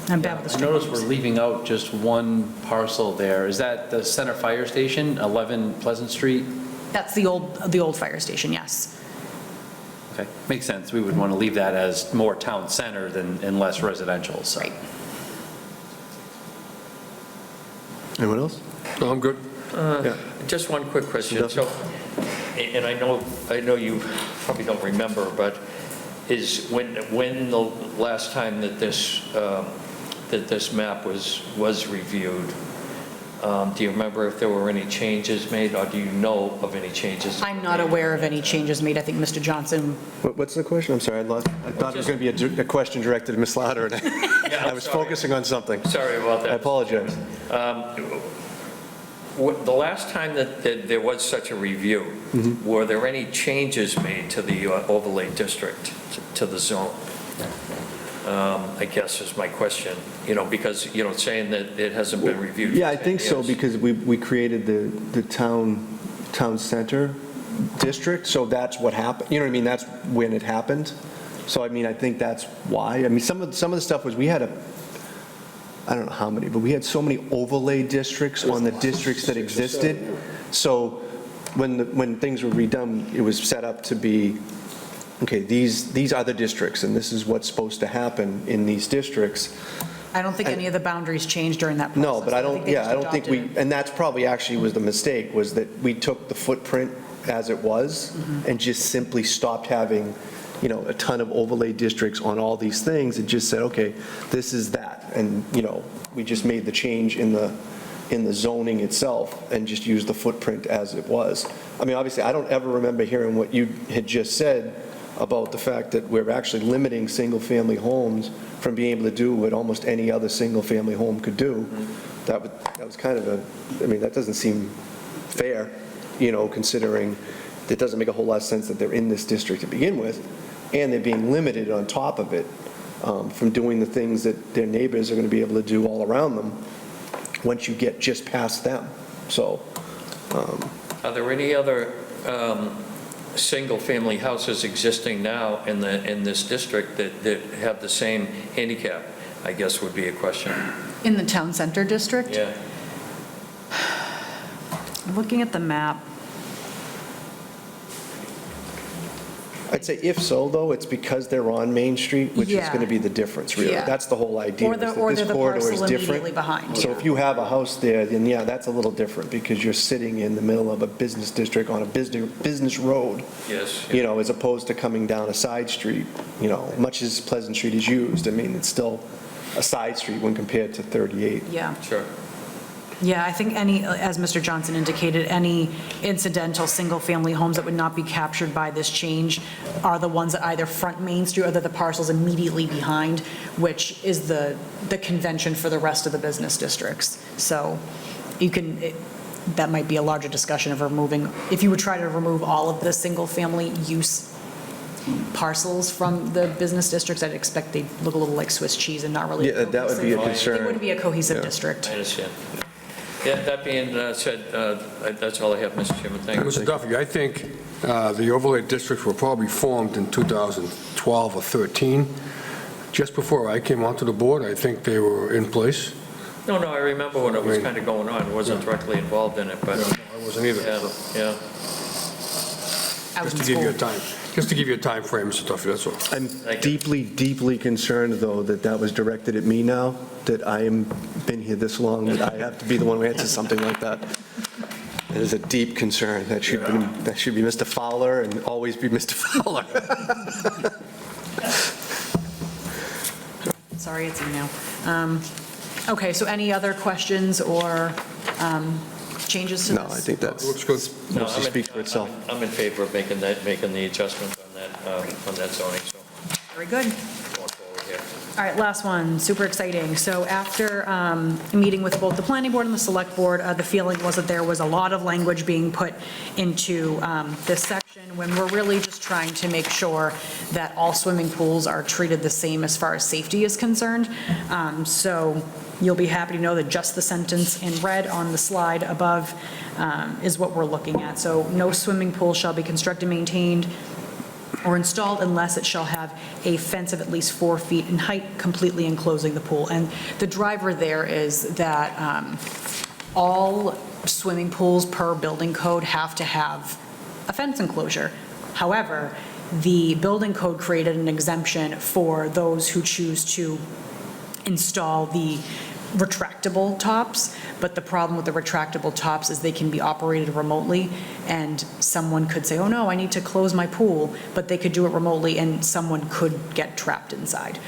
I'm bad with the I street noticed names. we're leaving out just one parcel there. Is that the Center Fire Station, 11 Pleasant Street? That's the old fire station, yes. Okay, makes sense. We would want to leave that as more town center and less residential, so. Right. Anyone else? No, I'm good. Yeah. Just one quick question. Duffy? So, and I know you probably don't remember, but is when the last time that this map was reviewed, do you remember if there were any changes made, or do you know of any changes? I'm not aware of any changes made. I think Mr. Johnson, What's the question? I'm sorry, I thought it was going to be a question directed to Ms. Lauder, and Yeah, I I'm was sorry. focusing on something. Sorry about I that. apologize. The last time that there was such a review, were there any changes made to the overlay district, to the zone? I guess is my question, because, saying that it hasn't been reviewed. Yeah, for I 10 think so, years. because we created the town center district, so that's what happened, you know what I mean, that's when it happened. So I mean, I think that's why. I mean, some of the stuff was, we had I don't know how many, but we had so many overlay districts on the districts that existed. So when things were redone, it was set up to be, okay, these are the districts, and this is what's supposed to happen in these districts. I don't think any of the boundaries changed during that process. No, but I don't think we, adopted and that's probably actually was the mistake, was that we took the footprint as it was and just simply stopped having, a ton of overlay districts on all these things, and just said, okay, this is that. And, we just made the change in the zoning itself and just used the footprint as it was. I mean, obviously, I don't ever remember hearing what you had just said about the fact that we're actually limiting single-family homes from being able to do what almost any other single-family home could do. That was kind of that doesn't seem fair, considering it doesn't make a whole lot of sense that they're in this district to begin with, and they're being limited on top of it from doing the things that their neighbors are going to be able to do all around them once you get just past them. So, Are there any other single-family houses existing now in this district that have the same handicap, I guess would be a question. In the town center district? Yeah. Looking at the map, I'd say if so, though, it's because they're on Main Street, which is Yeah. going to be the difference, really. Yeah. That's the whole idea, Or is the- that or this they're the corridor is parcel different. immediately behind. So Yeah. if you have a house there, then yeah, that's a little different, because you're sitting in the middle of a business district on a business road, Yes. as opposed to coming down a side street, much as Pleasant Street is used. I mean, it's still a side street when compared to 38. yeah. Sure. Yeah, I think any, as Mr. Johnson indicated, any incidental, single-family homes that would not be captured by this change are the ones that either front Main Street or that the parcels immediately behind, which is the convention for the rest of the business districts. So you can, that might be a larger discussion of removing, if you would try to remove all of the single-family use parcels from the business districts, I'd expect they'd look a little like Swiss cheese and not really. Yeah, that would be a It concern. wouldn't be a cohesive Yeah. district. I understand. Yeah, that being said, that's all I have, Mr. Chairman. Thank you. Mr. Duffy, I think the overlay districts were probably formed in 2012 or 13. Just before I came onto the board, I think they were in place. No, I remember when it was Right. kind of going on. I wasn't directly involved in it, but, I wasn't either. yeah, yeah. I was Just in to give you a school. time, just to give you a time frame, Mr. Duffy, that's all. I'm Thank you. deeply, deeply concerned, though, that that was directed at me now, that I am been here this long, that I have to be the one who answers something like that. It is a deep concern. That should be Mr. Fowler and always be Mr. Fowler. Sorry, it's email. Okay, so any other questions or changes to No, this? I think that's Looks good. No, mostly speaks for itself. I'm in favor of making the adjustment on that zoning, so Very good. going forward here. All right, last one, super exciting. So after meeting with both the planning board and the select board, the feeling was that there was a lot of language being put into this section when we're really just trying to make sure that all swimming pools are treated the same as far as safety is concerned. So you'll be happy to know that just the sentence in red on the slide above is what we're looking at. So no swimming pool shall be constructed, maintained, or installed unless it shall have a fence of at least 4 feet in height completely enclosing the pool. And the driver there is that all swimming pools per building code have to have a fence enclosure. However, the building code created an exemption for those who choose to install the retractable tops, but the problem with the retractable tops is they can be operated remotely, and someone could say, oh no, I need to close my pool, but they could do it remotely and someone could get trapped inside.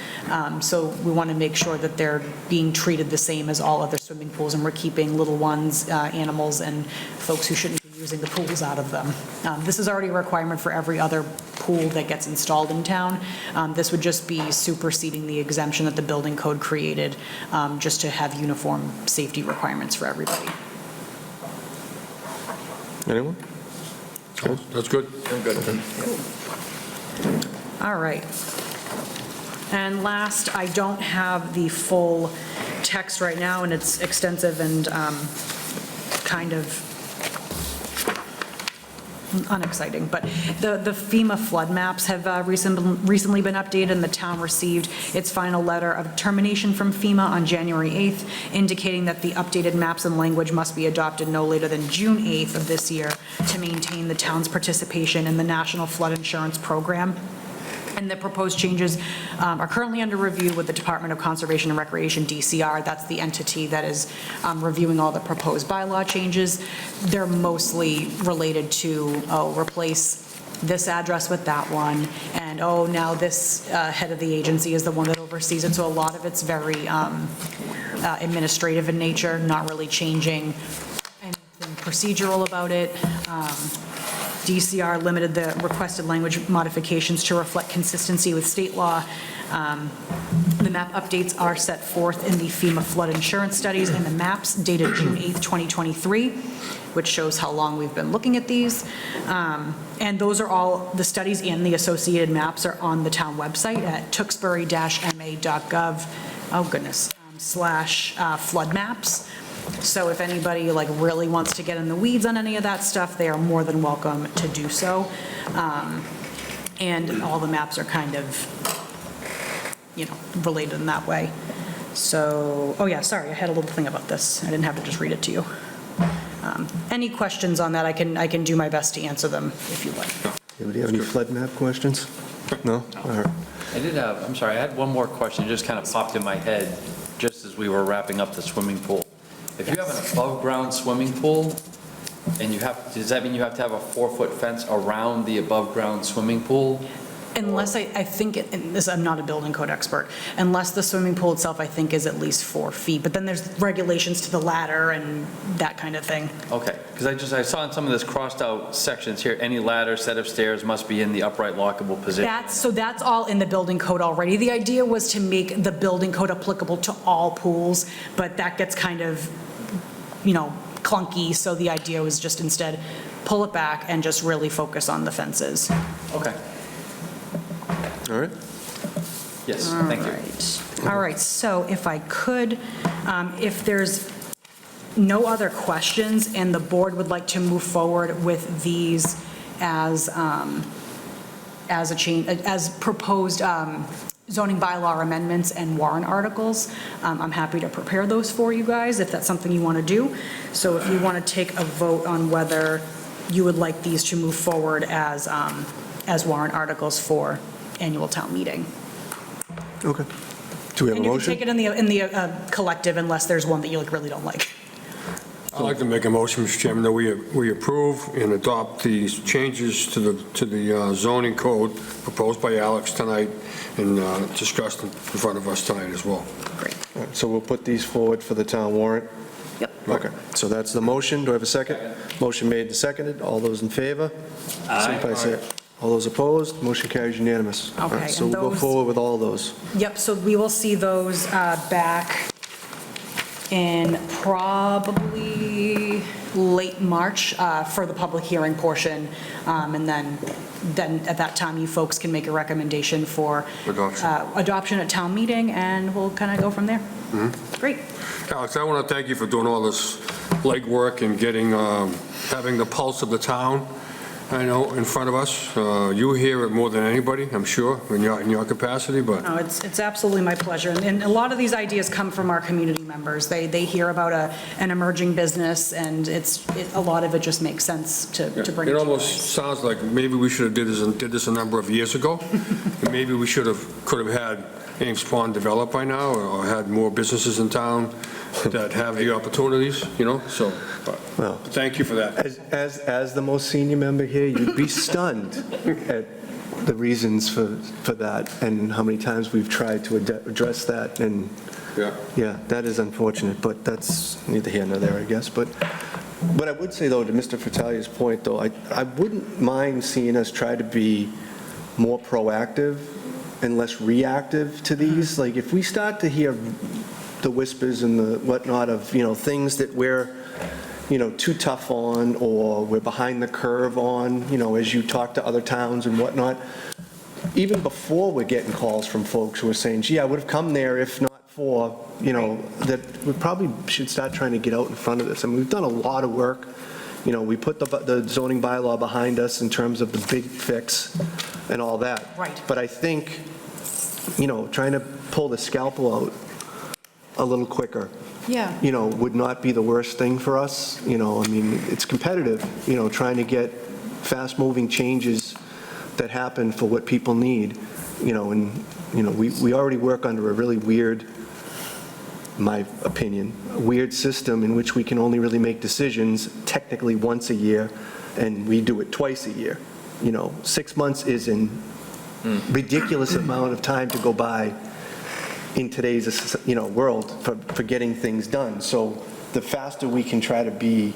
So we want to make sure that they're being treated the same as all other swimming pools, and we're keeping little ones, animals, and folks who shouldn't be using the pools out of them. This is already a requirement for every other pool that gets installed in town. This would just be superseding the exemption that the building code created, just to have uniform safety requirements for everybody. Anyone? That's good. I'm good. All right. And last, I don't have the full text right now, and it's extensive and kind of unexciting, but the FEMA flood maps have recently been updated, and the town received its final letter of termination from FEMA on January 8th, indicating that the updated maps and language must be adopted no later than June 8th of this year to maintain the town's participation in the National Flood Insurance Program. And the proposed changes are currently under review with the Department of Conservation and Recreation, DCR. That's the entity that is reviewing all the proposed bylaw changes. They're mostly related to, replace this address with that one, and now this head of the agency is the one that oversees it. So a lot of it's very administrative in nature, not really changing anything procedural about it. DCR limited the requested language modifications to reflect consistency with state law. The map updates are set forth in the FEMA flood insurance studies and the maps dated June 8th, 2023, which shows how long we've been looking at these. And those are all, the studies and the associated maps are on the town website at tewksbury-ma.gov, /flood maps. So if anybody really wants to get in the weeds on any of that stuff, they are more than welcome to do so. And all the maps are kind of, related in that way. So, oh yeah, sorry, I had a little thing about this. I didn't have to just read it to you. Any questions on that, I can do my best to answer them if you like. Anybody have any flood map questions? No? All right. I had one more question, it just kind of popped in my head just as we were wrapping up the swimming pool. If you have an above-ground swimming pool, and does that mean you have to have a 4-foot fence around the above-ground swimming pool? Unless I think, and this, I'm not a building code expert, unless the swimming pool itself, I think, is at least 4 feet. But then there's regulations to the ladder and that kind of thing. Okay, because I saw in some of this crossed out sections here, any ladder, set of stairs must be in the upright lockable position. That's all in the building code already. The idea was to make the building code applicable to all pools, but that gets kind of, clunky. So the idea was just instead pull it back and just really focus on the fences. Okay, All right? yes, thank you. All right, so if I could, if there's no other questions and the board would like to move forward with these as a change, as proposed zoning bylaw amendments and warrant articles, I'm happy to prepare those for you guys if that's something you want to do. So if you want to take a vote on whether you would like these to move forward as warrant articles for annual town meeting. Okay. Do we have a And you can motion? take it in the collective unless there's one that you really don't like. I'd like to make a motion, Mr. Chairman, that we approve and adopt these changes to the zoning code proposed by Alex tonight and discussed in front of us tonight as well. Great. All right, so we'll put these forward for the town warrant? Yep. Okay, so that's the motion. Do I have a second? Motion made and seconded. All those in favor? Signify by saying aye. All those opposed? Motion carries unanimous. All right, Okay, so and we'll go those- forward with all those. Yep, so we will see those back in probably late March for the public hearing portion. And then at that time, you folks can make a recommendation for adoption at town meeting, and we'll kind of go from there. Great. Alex, I want to thank you for doing all this legwork and getting, having the pulse of the town, I know, in front of us. You hear it more than anybody, I'm sure, in your capacity, but No, it's absolutely my pleasure. And a lot of these ideas come from our community members. They hear about an emerging business, and a lot of it just makes sense to bring it to it you almost guys. sounds like maybe we should have did this a number of years ago. And maybe we could have had Ames Pond developed by now, or had more businesses in town that have the opportunities, so, Well, but thank you for that. As the most senior member here, you'd be stunned at the reasons for that and how many times we've tried to address that. And yeah, that is unfortunate, but that's neither here nor there, I guess. But what I would say, though, to Mr. Fatalia's point, though, I wouldn't mind seeing us try to be more proactive and less reactive to these. Like, if we start to hear the whispers and the whatnot of, things that we're, too tough on, or we're behind the curve on, as you talk to other towns and whatnot, even before we're getting calls from folks who are saying, gee, I would have come there if not for, that we probably should start trying to get out in front of this. I mean, we've done a lot of work. We put the zoning bylaw behind us in terms of the big fix and all that. Right. But I think, trying to pull the scalpel out a little quicker, Yeah. would not be the worst thing for us. I mean, it's competitive, trying to get fast-moving changes that happen for what people need, and, we already work under a really weird, my opinion, a weird system in which we can only really make decisions technically once a year, and we do it twice a year. 6 months is a ridiculous amount of time to go by in today's, world for getting things done. So the faster we can try to be,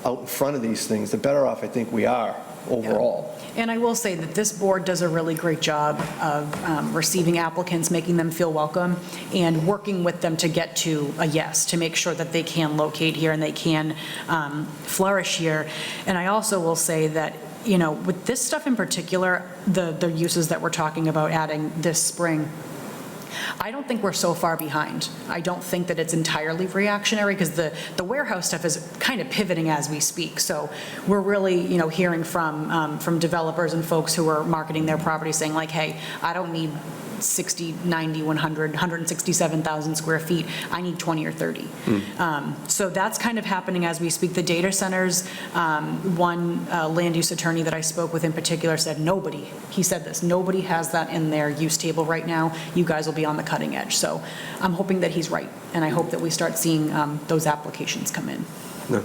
out in front of these things, the better off I think we are overall. And I will say that this board does a really great job of receiving applicants, making them feel welcome, and working with them to get to a yes, to make sure that they can locate here and they can flourish here. And I also will say that, with this stuff in particular, the uses that we're talking about adding this spring, I don't think we're so far behind. I don't think that it's entirely reactionary, because the warehouse stuff is kind of pivoting as we speak. So we're really, hearing from developers and folks who are marketing their property saying like, hey, I don't need 60, 90, 100, 167,000 square feet. I need 20 or 30. So that's kind of happening as we speak. The data centers, one land use attorney that I spoke with in particular said he said this, nobody has that in their use table right now. You guys will be on the cutting edge. So I'm hoping that he's right, and I hope that we start seeing those applications come in. No.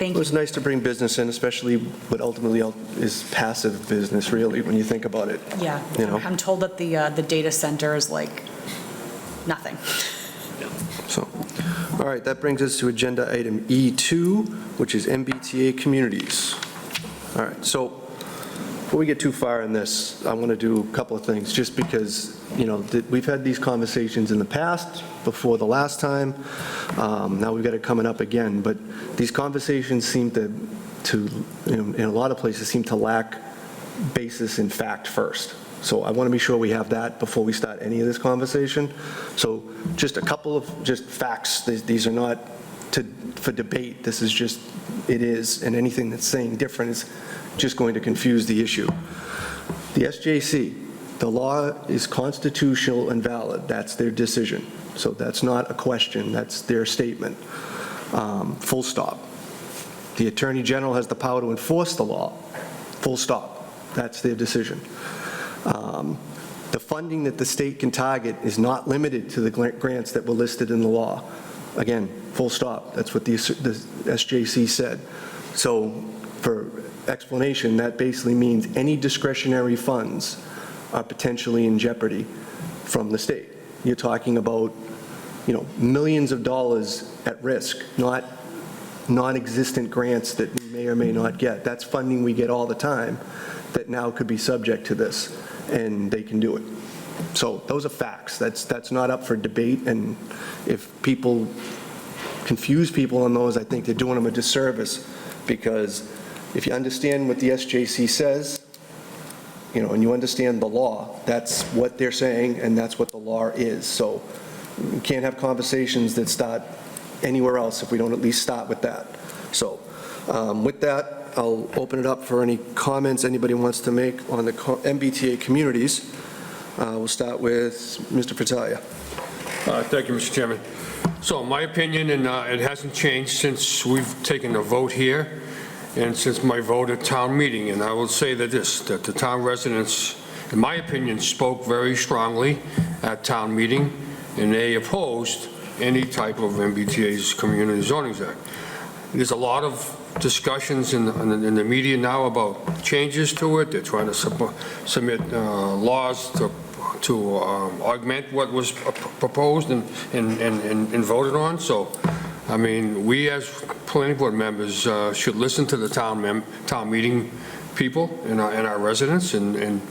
Thank It you. was nice to bring business in, especially what ultimately is passive business, really, when you think about it. Yeah, You know? I'm told that the data center is like nothing. So, all right, that brings us to agenda item E2, which is MBTA communities. All right, so before we get too far in this, I want to do a couple of things, just because, we've had these conversations in the past, before the last time. Now we've got it coming up again, but these conversations seem to in a lot of places, seem to lack basis in fact first. So I want to be sure we have that before we start any of this conversation. So just a couple of just facts. These are not for debate. This is just, it is, and anything that's saying different is just going to confuse the issue. The SJC, the law is constitutional and valid. That's their decision. So that's not a question. That's their statement. Full stop. The Attorney General has the power to enforce the law. Full stop. That's their decision. The funding that the state can target is not limited to the grants that were listed in the law. Again, full stop. That's what the SJC said. So for explanation, that basically means any discretionary funds are potentially in jeopardy from the state. You're talking about, millions of dollars at risk, not non-existent grants that we may or may not get. That's funding we get all the time that now could be subject to this, and they can do it. So those are facts. That's not up for debate, and if people confuse people on those, I think they're doing them a disservice, because if you understand what the SJC says, and you understand the law, that's what they're saying, and that's what the law is. So we can't have conversations that start anywhere else if we don't at least start with that. So with that, I'll open it up for any comments anybody wants to make on the MBTA communities. We'll start with Mr. Fratelli. Thank you, Mr. Chairman. So my opinion, and it hasn't changed since we've taken a vote here and since my vote at town meeting, and I will say that the town residents, in my opinion, spoke very strongly at town meeting, and they opposed any type of MBTA's Community Zoning Act. There's a lot of discussions in the media now about changes to it. They're trying to submit laws to augment what was proposed and voted on. So, I mean, we as planning board members should listen to the town meeting people and our residents and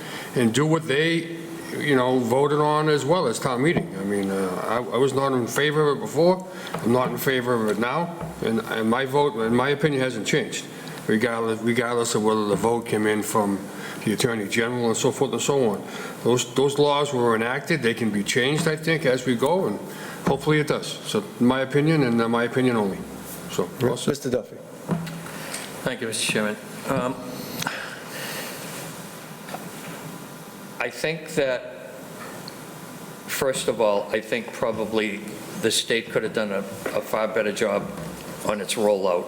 do what they voted on as well as town meeting. I mean, I was not in favor of it before. I'm not in favor of it now, and my vote, in my opinion, hasn't changed, regardless of whether the vote came in from the Attorney General and so forth and so on. Those laws were enacted. They can be changed, I think, as we go, and hopefully it does. So, my opinion, and my opinion only. So, well said. Mr. Duffy. Thank you, Mr. Chairman. I think that, first of all, I think probably the state could have done a far better job on its rollout.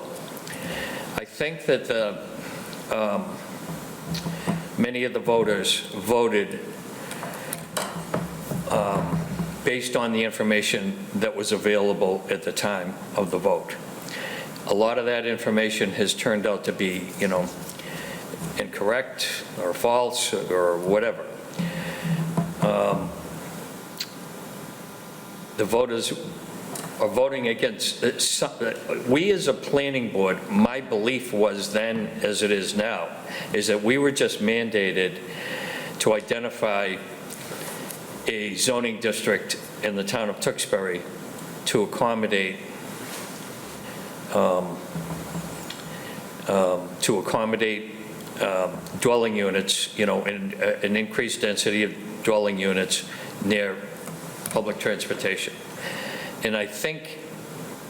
I think that many of the voters voted based on the information that was available at the time of the vote. A lot of that information has turned out to be, incorrect or false or whatever. The voters are voting against, we as a planning board, my belief was then, as it is now, is that we were just mandated to identify a zoning district in the town of Tewksbury to accommodate dwelling units, and an increased density of dwelling units near public transportation. And I think,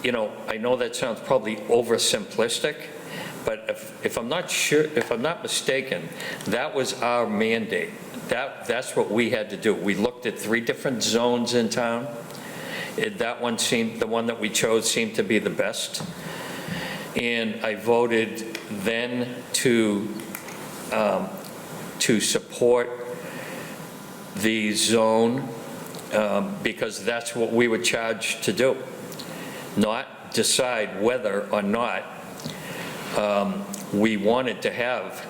I know that sounds probably oversimplistic, but if I'm not mistaken, that was our mandate. That's what we had to do. We looked at 3 different zones in town. The one that we chose seemed to be the best. And I voted then to support the zone because that's what we were charged to do, not decide whether or not we wanted to have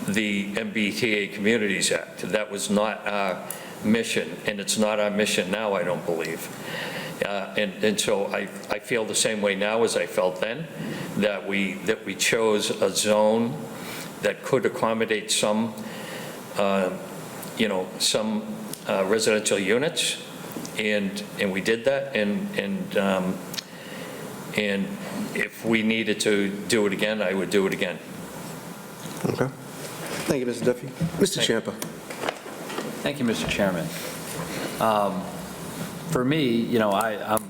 the MBTA Communities Act. That was not our mission, and it's not our mission now, I don't believe. And so I feel the same way now as I felt then, that we chose a zone that could accommodate some, some residential units, and we did that, and if we needed to do it again, I would do it again. Okay. Thank you, Mr. Duffy. Mr. Champa. Thank you, Mr. Chairman. For me, I'm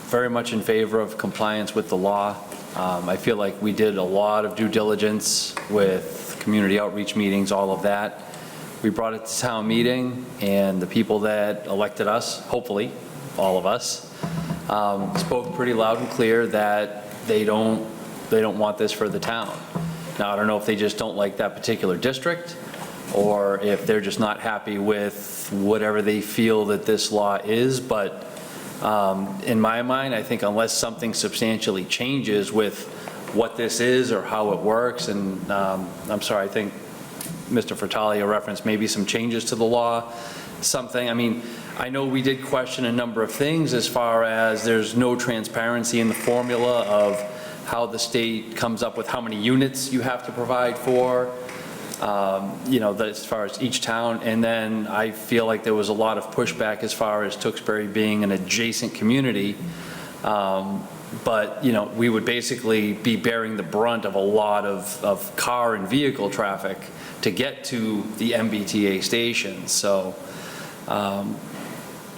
very much in favor of compliance with the law. I feel like we did a lot of due diligence with community outreach meetings, all of that. We brought it to town meeting, and the people that elected us, hopefully, all of us, spoke pretty loud and clear that they don't want this for the town. Now, I don't know if they just don't like that particular district, or if they're just not happy with whatever they feel that this law is, but in my mind, I think unless something substantially changes with what this is or how it works, and I'm sorry, I think Mr. Fratalia referenced maybe some changes to the law, something. I mean, I know we did question a number of things as far as there's no transparency in the formula of how the state comes up with how many units you have to provide for, as far as each town. And then I feel like there was a lot of pushback as far as Tewksbury being an adjacent community. But we would basically be bearing the brunt of a lot of car and vehicle traffic to get to the MBTA station. So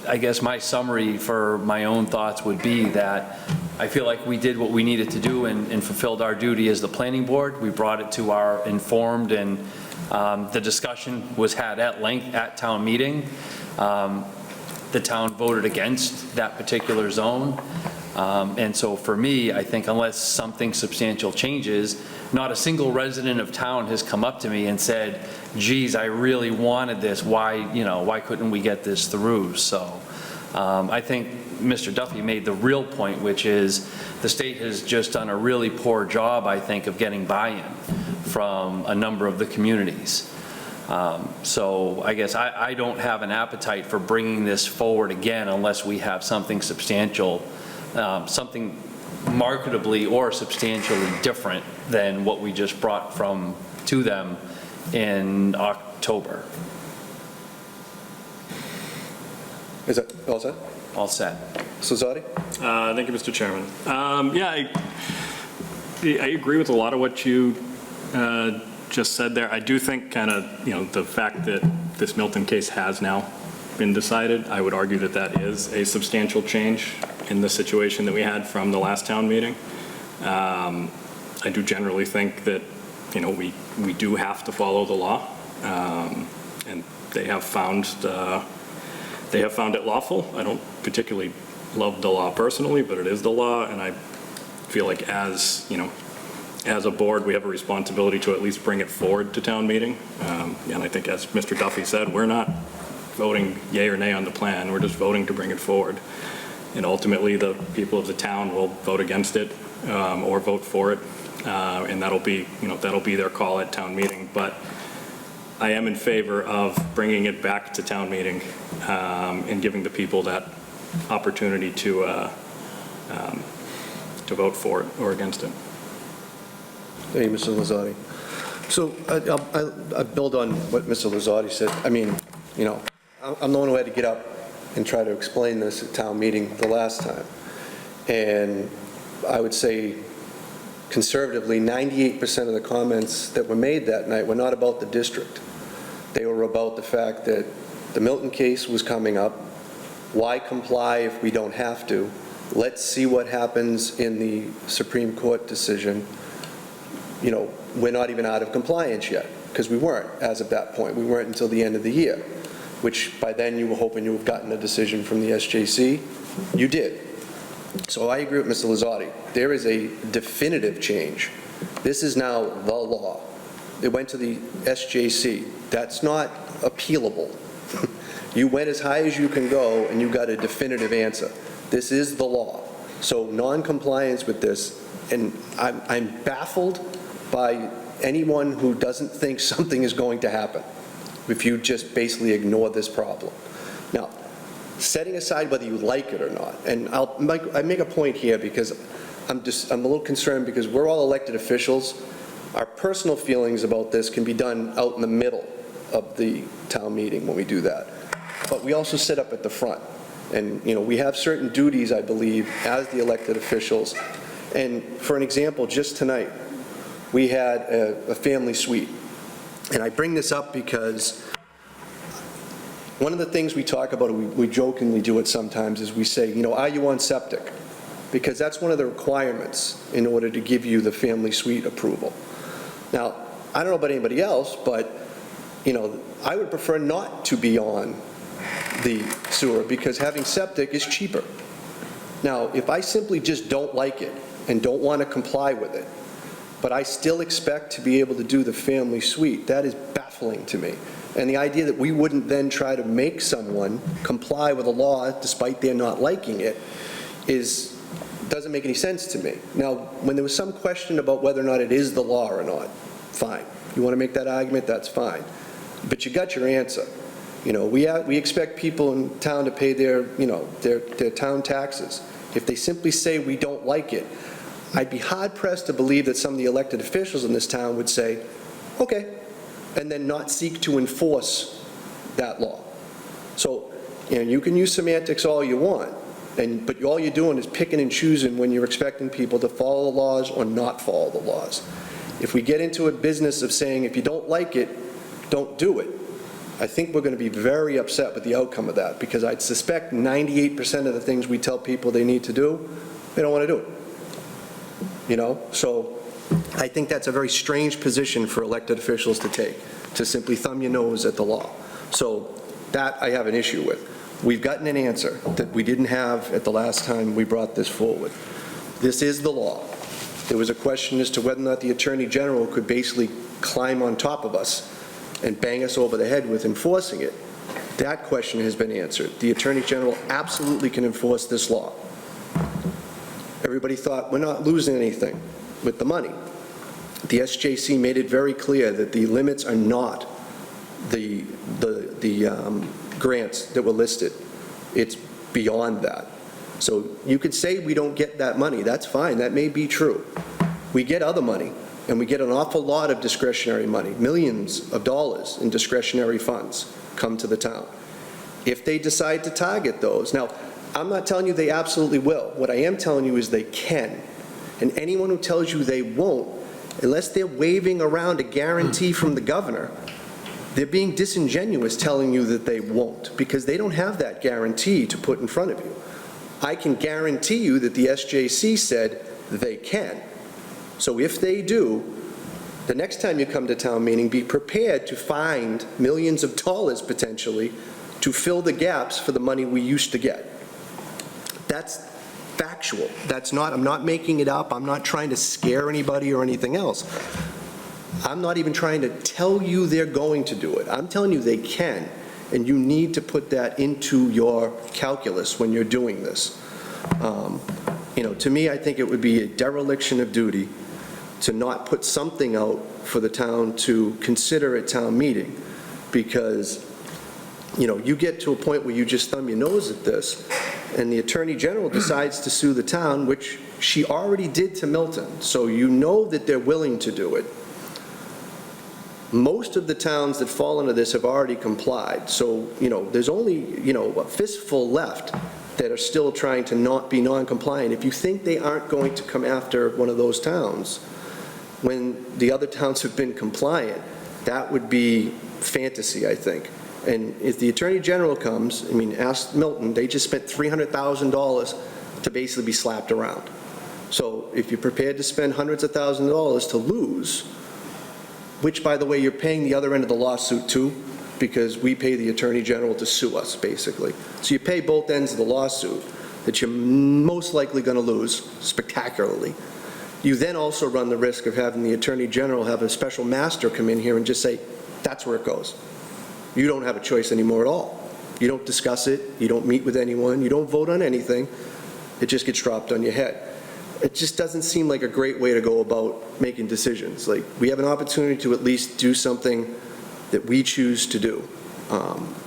I guess my summary for my own thoughts would be that I feel like we did what we needed to do and fulfilled our duty as the planning board. We brought it to our informed, and the discussion was had at length at town meeting. The town voted against that particular zone. And so for me, I think unless something substantial changes, not a single resident of town has come up to me and said, geez, I really wanted this. Why couldn't we get this through? So I think Mr. Duffy made the real point, which is the state has just done a really poor job, I think, of getting buy-in from a number of the communities. So I guess I don't have an appetite for bringing this forward again unless we have something substantial, something marketably or substantially different than what we just brought to them in October. Is that all set? All set. Sazadi? Thank you, Mr. Chairman. I agree with a lot of what you just said there. I do think the fact that this Milton case has now been decided, I would argue that that is a substantial change in the situation that we had from the last town meeting. I do generally think that, we do have to follow the law, and they have found it lawful. I don't particularly love the law personally, but it is the law, and I feel like as a board, we have a responsibility to at least bring it forward to town meeting. And I think, as Mr. Duffy said, we're not voting yay or nay on the plan. We're just voting to bring it forward. And ultimately, the people of the town will vote against it or vote for it, and that'll be their call at town meeting. But I am in favor of bringing it back to town meeting and giving the people that opportunity to vote for it or against it. Thank you, Mr. Lazzotti. So I build on what Mr. Lazzotti said. I mean, I'm the one who had to get up and try to explain this at town meeting the last time. And I would say conservatively, 98% of the comments that were made that night were not about the district. They were about the fact that the Milton case was coming up. Why comply if we don't have to? Let's see what happens in the Supreme Court decision. We're not even out of compliance yet, because we weren't as of that point. We weren't until the end of the year, which by then you were hoping you would have gotten a decision from the SJC. You did. So I agree with Mr. Lazzotti. There is a definitive change. This is now the law. It went to the SJC. That's not appealable. You went as high as you can go, and you got a definitive answer. This is the law. So non-compliance with this And I'm baffled by anyone who doesn't think something is going to happen if you just basically ignore this problem. Now, setting aside whether you like it or not, and I make a point here because I'm a little concerned because we're all elected officials. Our personal feelings about this can be done out in the middle of the town meeting when we do that. But we also sit up at the front. And, we have certain duties, I believe, as the elected officials. And for an example, just tonight, we had a family suite. And I bring this up because one of the things we talk about, we jokingly do it sometimes, is we say, are you on septic? Because that's one of the requirements in order to give you the family suite approval. Now, I don't know about anybody else, but, I would prefer not to be on the sewer because having septic is cheaper. Now, if I simply just don't like it and don't want to comply with it, but I still expect to be able to do the family suite, that is baffling to me. And the idea that we wouldn't then try to make someone comply with a law despite their not liking it doesn't make any sense to me. Now, when there was some question about whether or not it is the law or not, fine. You want to make that argument, that's fine. But you got your answer. We expect people in town to pay their town taxes. If they simply say we don't like it, I'd be hard-pressed to believe that some of the elected officials in this town would say, okay, and then not seek to enforce that law. So, you can use semantics all you want, but all you're doing is picking and choosing when you're expecting people to follow the laws or not follow the laws. If we get into a business of saying, if you don't like it, don't do it, I think we're going to be very upset with the outcome of that, because I'd suspect 98% of the things we tell people they need to do, they don't want to do it. So I think that's a very strange position for elected officials to take, to simply thumb your nose at the law. So that I have an issue with. We've gotten an answer that we didn't have at the last time we brought this forward. This is the law. There was a question as to whether or not the Attorney General could basically climb on top of us and bang us over the head with enforcing it. That question has been answered. The Attorney General absolutely can enforce this law. Everybody thought we're not losing anything with the money. The SJC made it very clear that the limits are not the grants that were listed. It's beyond that. So you could say we don't get that money. That's fine. That may be true. We get other money. And we get an awful lot of discretionary money, millions of dollars in discretionary funds come to the town. If they decide to target those, now, I'm not telling you they absolutely will. What I am telling you is they can. And anyone who tells you they won't, unless they're waving around a guarantee from the governor, they're being disingenuous telling you that they won't, because they don't have that guarantee to put in front of you. I can guarantee you that the SJC said they can. So if they do, the next time you come to town meeting, be prepared to find millions of dollars potentially to fill the gaps for the money we used to get. That's factual. That's not, I'm not making it up. I'm not trying to scare anybody or anything else. I'm not even trying to tell you they're going to do it. I'm telling you they can, and you need to put that into your calculus when you're doing this. To me, I think it would be a dereliction of duty to not put something out for the town to consider at town meeting, because, you get to a point where you just thumb your nose at this, and the Attorney General decides to sue the town, which she already did to Milton, so you know that they're willing to do it. Most of the towns that fall into this have already complied, so, there's only, a fistful left that are still trying to not be non-compliant. If you think they aren't going to come after one of those towns, when the other towns have been compliant, that would be fantasy, I think. And if the Attorney General comes, ask Milton, they just spent $300,000 to basically be slapped around. So if you're prepared to spend hundreds of thousands of dollars to lose, which, by the way, you're paying the other end of the lawsuit too, because we pay the Attorney General to sue us, basically. So you pay both ends of the lawsuit that you're most likely going to lose spectacularly. You then also run the risk of having the Attorney General have a special master come in here and just say, that's where it goes. You don't have a choice anymore at all. You don't discuss it. You don't meet with anyone. You don't vote on anything. It just gets dropped on your head. it just doesn't seem like a great way to go about making decisions. Like, we have an opportunity to at least do something that we choose to do.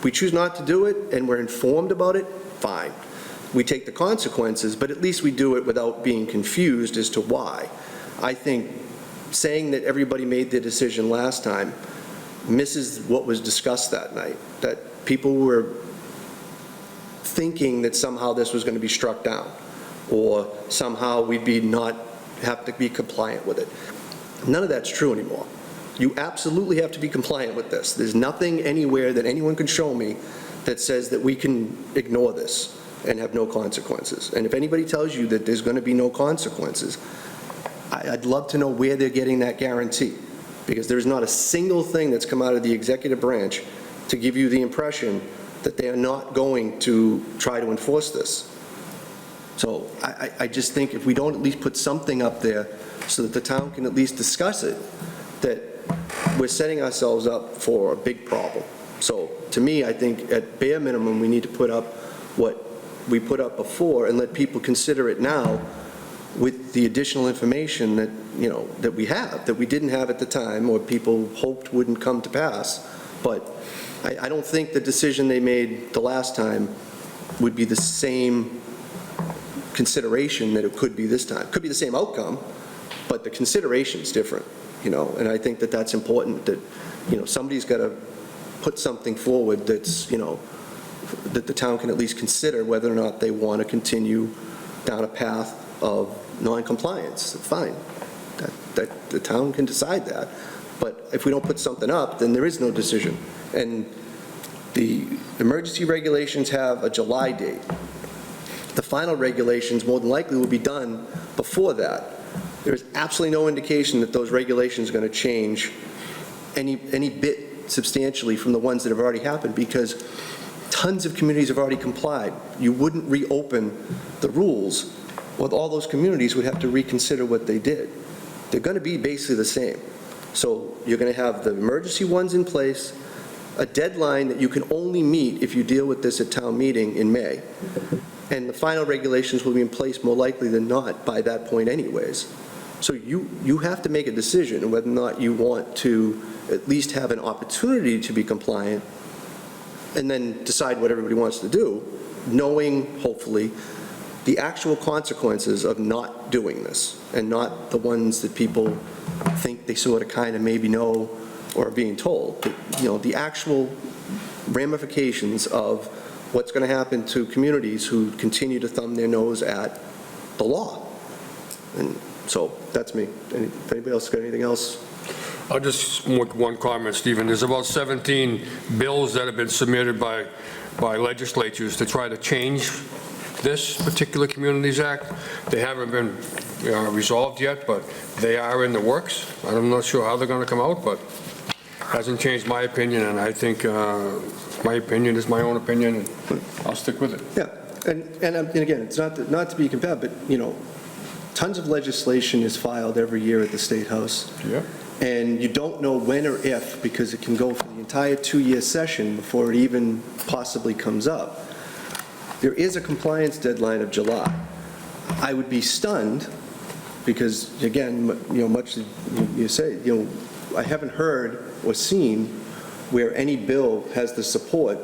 We choose not to do it, and we're informed about it, fine. We take the consequences, but at least we do it without being confused as to why. I think saying that everybody made their decision last time misses what was discussed that night, that people were thinking that somehow this was going to be struck down, or somehow we'd be not have to be compliant with it. None of that's true anymore. You absolutely have to be compliant with this. There's nothing anywhere that anyone can show me that says that we can ignore this and have no consequences. And if anybody tells you that there's going to be no consequences, I'd love to know where they're getting that guarantee, because there's not a single thing that's come out of the executive branch to give you the impression that they are not going to try to enforce this. So I just think if we don't at least put something up there so that the town can at least discuss it, that we're setting ourselves up for a big problem. So to me, I think at bare minimum, we need to put up what we put up before and let people consider it now with the additional information that, that we have, that we didn't have at the time, or people hoped wouldn't come to pass. But I don't think the decision they made the last time would be the same consideration that it could be this time. It could be the same outcome, but the consideration's different, and I think that that's important, that, somebody's got to put something forward that's, that the town can at least consider whether or not they want to continue down a path of non-compliance. Fine, that the town can decide that. But if we don't put something up, then there is no decision. And the emergency regulations have a July date. The final regulations more than likely will be done before that. There is absolutely no indication that those regulations are going to change any bit substantially from the ones that have already happened, because tons of communities have already complied. You wouldn't reopen the rules. Well, all those communities would have to reconsider what they did. They're going to be basically the same. So you're going to have the emergency ones in place, a deadline that you can only meet if you deal with this at town meeting in May. And the final regulations will be in place more likely than not by that point anyways. So you have to make a decision whether or not you want to at least have an opportunity to be compliant, and then decide what everybody wants to do, knowing, hopefully, the actual consequences of not doing this, and not the ones that people think they sort of kind of maybe know or are being told. The actual ramifications of what's going to happen to communities who continue to thumb their nose at the law. And so that's me. If anybody else got anything else? I'll just make one comment, Stephen. There's about 17 bills that have been submitted by legislatures to try to change this particular Communities Act. They haven't been resolved yet, but they are in the works. I'm not sure how they're going to come out, but hasn't changed my opinion, and I think my opinion is my own opinion, and I'll stick with it. Yeah, and again, it's not to be compared, but, tons of legislation is filed every year at the State House. Yeah. And you don't know when or if, because it can go for the entire 2-year session before it even possibly comes up. There is a compliance deadline of July. I would be stunned, because, again, much as you say, I haven't heard or seen where any bill has the support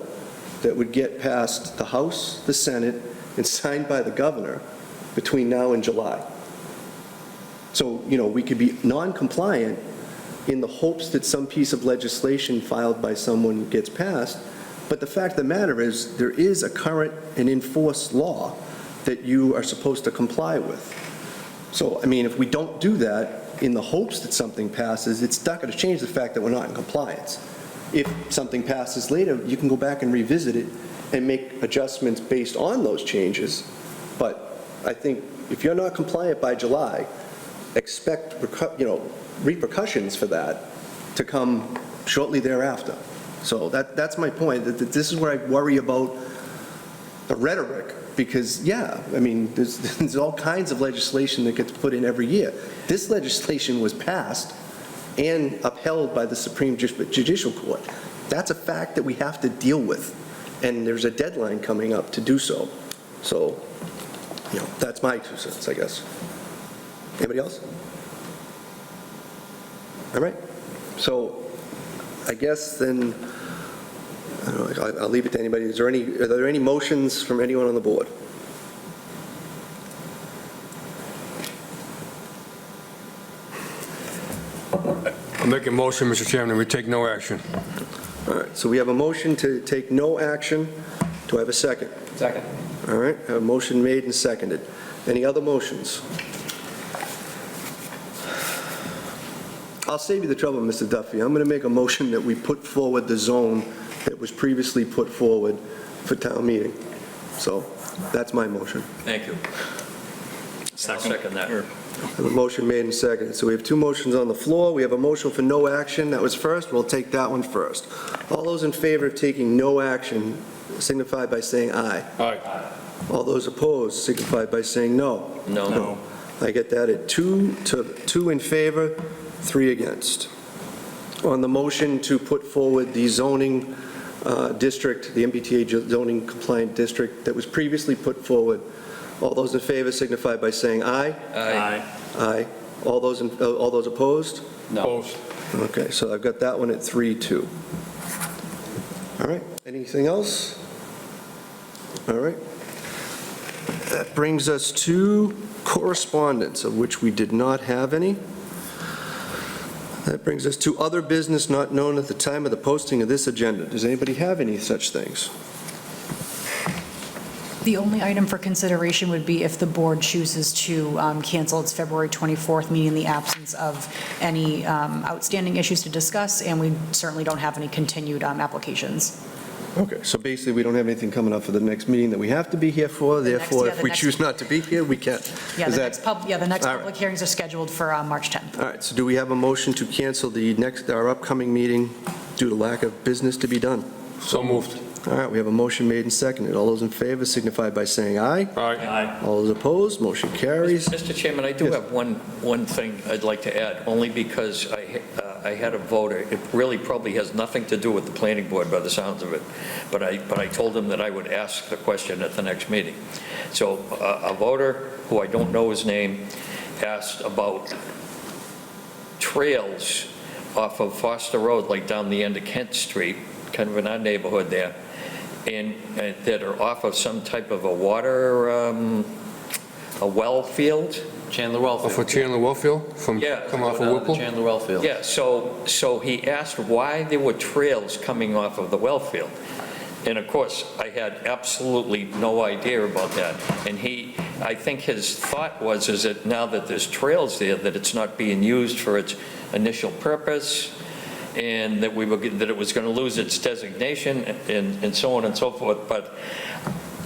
that would get past the House, the Senate, and signed by the governor between now and July. So, we could be non-compliant in the hopes that some piece of legislation filed by someone gets passed, but the fact of the matter is, there is a current and enforced law that you are supposed to comply with. So, if we don't do that in the hopes that something passes, it's not going to change the fact that we're not in compliance. If something passes later, you can go back and revisit it and make adjustments based on those changes. But I think if you're not compliant by July, expect repercussions for that to come shortly thereafter. So that's my point, that this is where I worry about the rhetoric, because, there's all kinds of legislation that gets put in every year. This legislation was passed and upheld by the Supreme Judicial Court. That's a fact that we have to deal with, and there's a deadline coming up to do so. So, that's my 2 cents, I guess. Anybody else? All right, so I guess then, I don't know, I'll leave it to anybody. Are there any motions from anyone on the board? I'll make a motion, Mr. Chairman, we take no action. All right, so we have a motion to take no action. Do I have a second? Second. All right, I have a motion made and seconded. Any other motions? I'll save you the trouble, Mr. Duffy. I'm going to make a motion that we put forward the zone that was previously put forward for town meeting. So that's my motion. Thank you. I'll second that. I have a motion made and seconded. So we have two motions on the floor. We have a motion for no action. That was first. We'll take that one first. All those in favor of taking no action signify by saying aye. Aye. All those opposed signify by saying no. No. I get that at two in favor, 3 against. On the motion to put forward the zoning district, the MBTA zoning compliant district that was previously put forward, all those in favor signify by saying aye. Aye. Aye. All those opposed? Opposed. Okay, so I've got that one at 3-2. All right, anything else? All right. That brings us to correspondence, of which we did not have any. That brings us to other business not known at the time of the posting of this agenda. Does anybody have any such things? The only item for consideration would be if the board chooses to cancel its February 24th meeting in the absence of any outstanding issues to discuss, and we certainly don't have any continued applications. Okay, so basically, we don't have anything coming up for the next meeting that we have to be here for, therefore, if we choose not to be here, we can't. Yeah, Is the that- next All right. public hearings are scheduled for March 10th. All right, so do we have a motion to cancel our upcoming meeting due to lack of business to be done? So moved. All right, we have a motion made and seconded. All those in favor signify by saying aye. Aye. All those opposed, motion carries. Mr. Chairman, I do Yes. have one thing I'd like to add, only because I had a voter, it really probably has nothing to do with the planning board by the sounds of it, but I told him that I would ask the question at the next meeting. So a voter, who I don't know his name, asked about trails off of Foster Road, like down the end of Kent Street, kind of in our neighborhood there, and that are off of some type of a water, a well field. Chandler Oh, for Wellfield. Chandler Wellfield, from, Yeah. come off of Down to Whipple? Chandler Wellfield. Yeah, so he asked why there were trails coming off of the well field. And of course, I had absolutely no idea about that. And I think his thought was, is that now that there's trails there, that it's not being used for its initial purpose, and that that it was going to lose its designation, and so on and so forth. But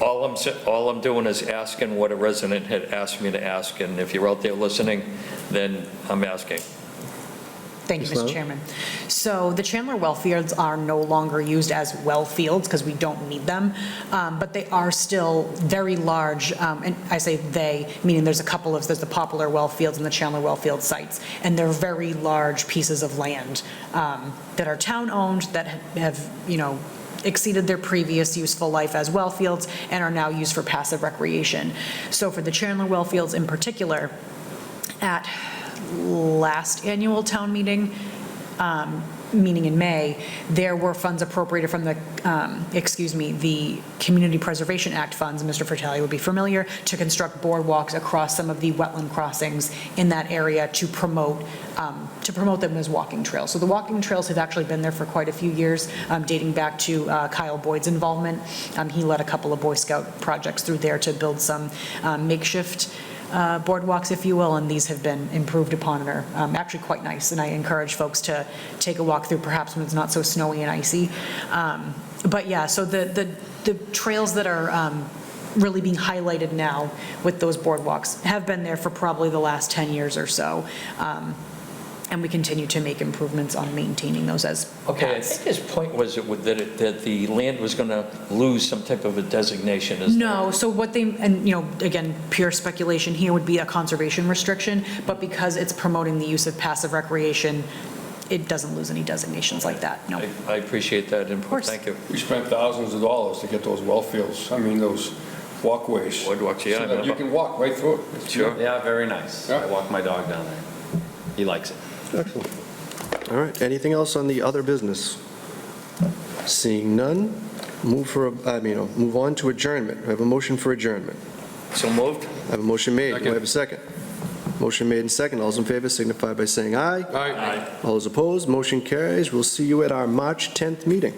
all I'm doing is asking what a resident had asked me to ask, and if you're out there listening, then I'm asking. Thank you, Ms. Mr. Lau? Chairman. So the Chandler well fields are no longer used as well fields because we don't need them, but they are still very large, and I say they, meaning there's the Poplar well fields and the Chandler well field sites, and they're very large pieces of land that are town-owned, that have, exceeded their previous useful life as well fields and are now used for passive recreation. So for the Chandler well fields in particular, at last annual town meeting, meeting in May, there were funds appropriated from the Community Preservation Act funds, Mr. Fratelli would be familiar, to construct boardwalks across some of the wetland crossings in that area to promote them as walking trails. So the walking trails have actually been there for quite a few years, dating back to Kyle Boyd's involvement. He led a couple of Boy Scout projects through there to build some makeshift boardwalks, if you will, and these have been improved upon and are actually quite nice. And I encourage folks to take a walk through, perhaps when it's not so snowy and icy. But yeah, so the trails that are really being highlighted now with those boardwalks have been there for probably the last 10 years or so. And we continue to make improvements on maintaining those as Okay, I paths. think his point was that the land was going to lose some type of a designation. Is No, so what they, and again, pure speculation here would be a conservation restriction, but because it's promoting the use of passive recreation, it doesn't lose any designations like that, no. I appreciate that input. course. Thank you. We spent thousands of dollars to get those well fields, I mean, those walkways. Boardwalks, yeah, I So that you remember. can walk right through it. It's Sure. Yeah, very nice. Yeah. I walk my dog down there. He likes it. Excellent. All right, anything else on the other business? Seeing none, move on to adjournment. I have a motion for adjournment. So moved? I have a motion made. Do I Second. have a second? Motion made and second. All those in favor signify by saying aye. All right. All those opposed, motion carries. We'll see you at our March 10th meeting.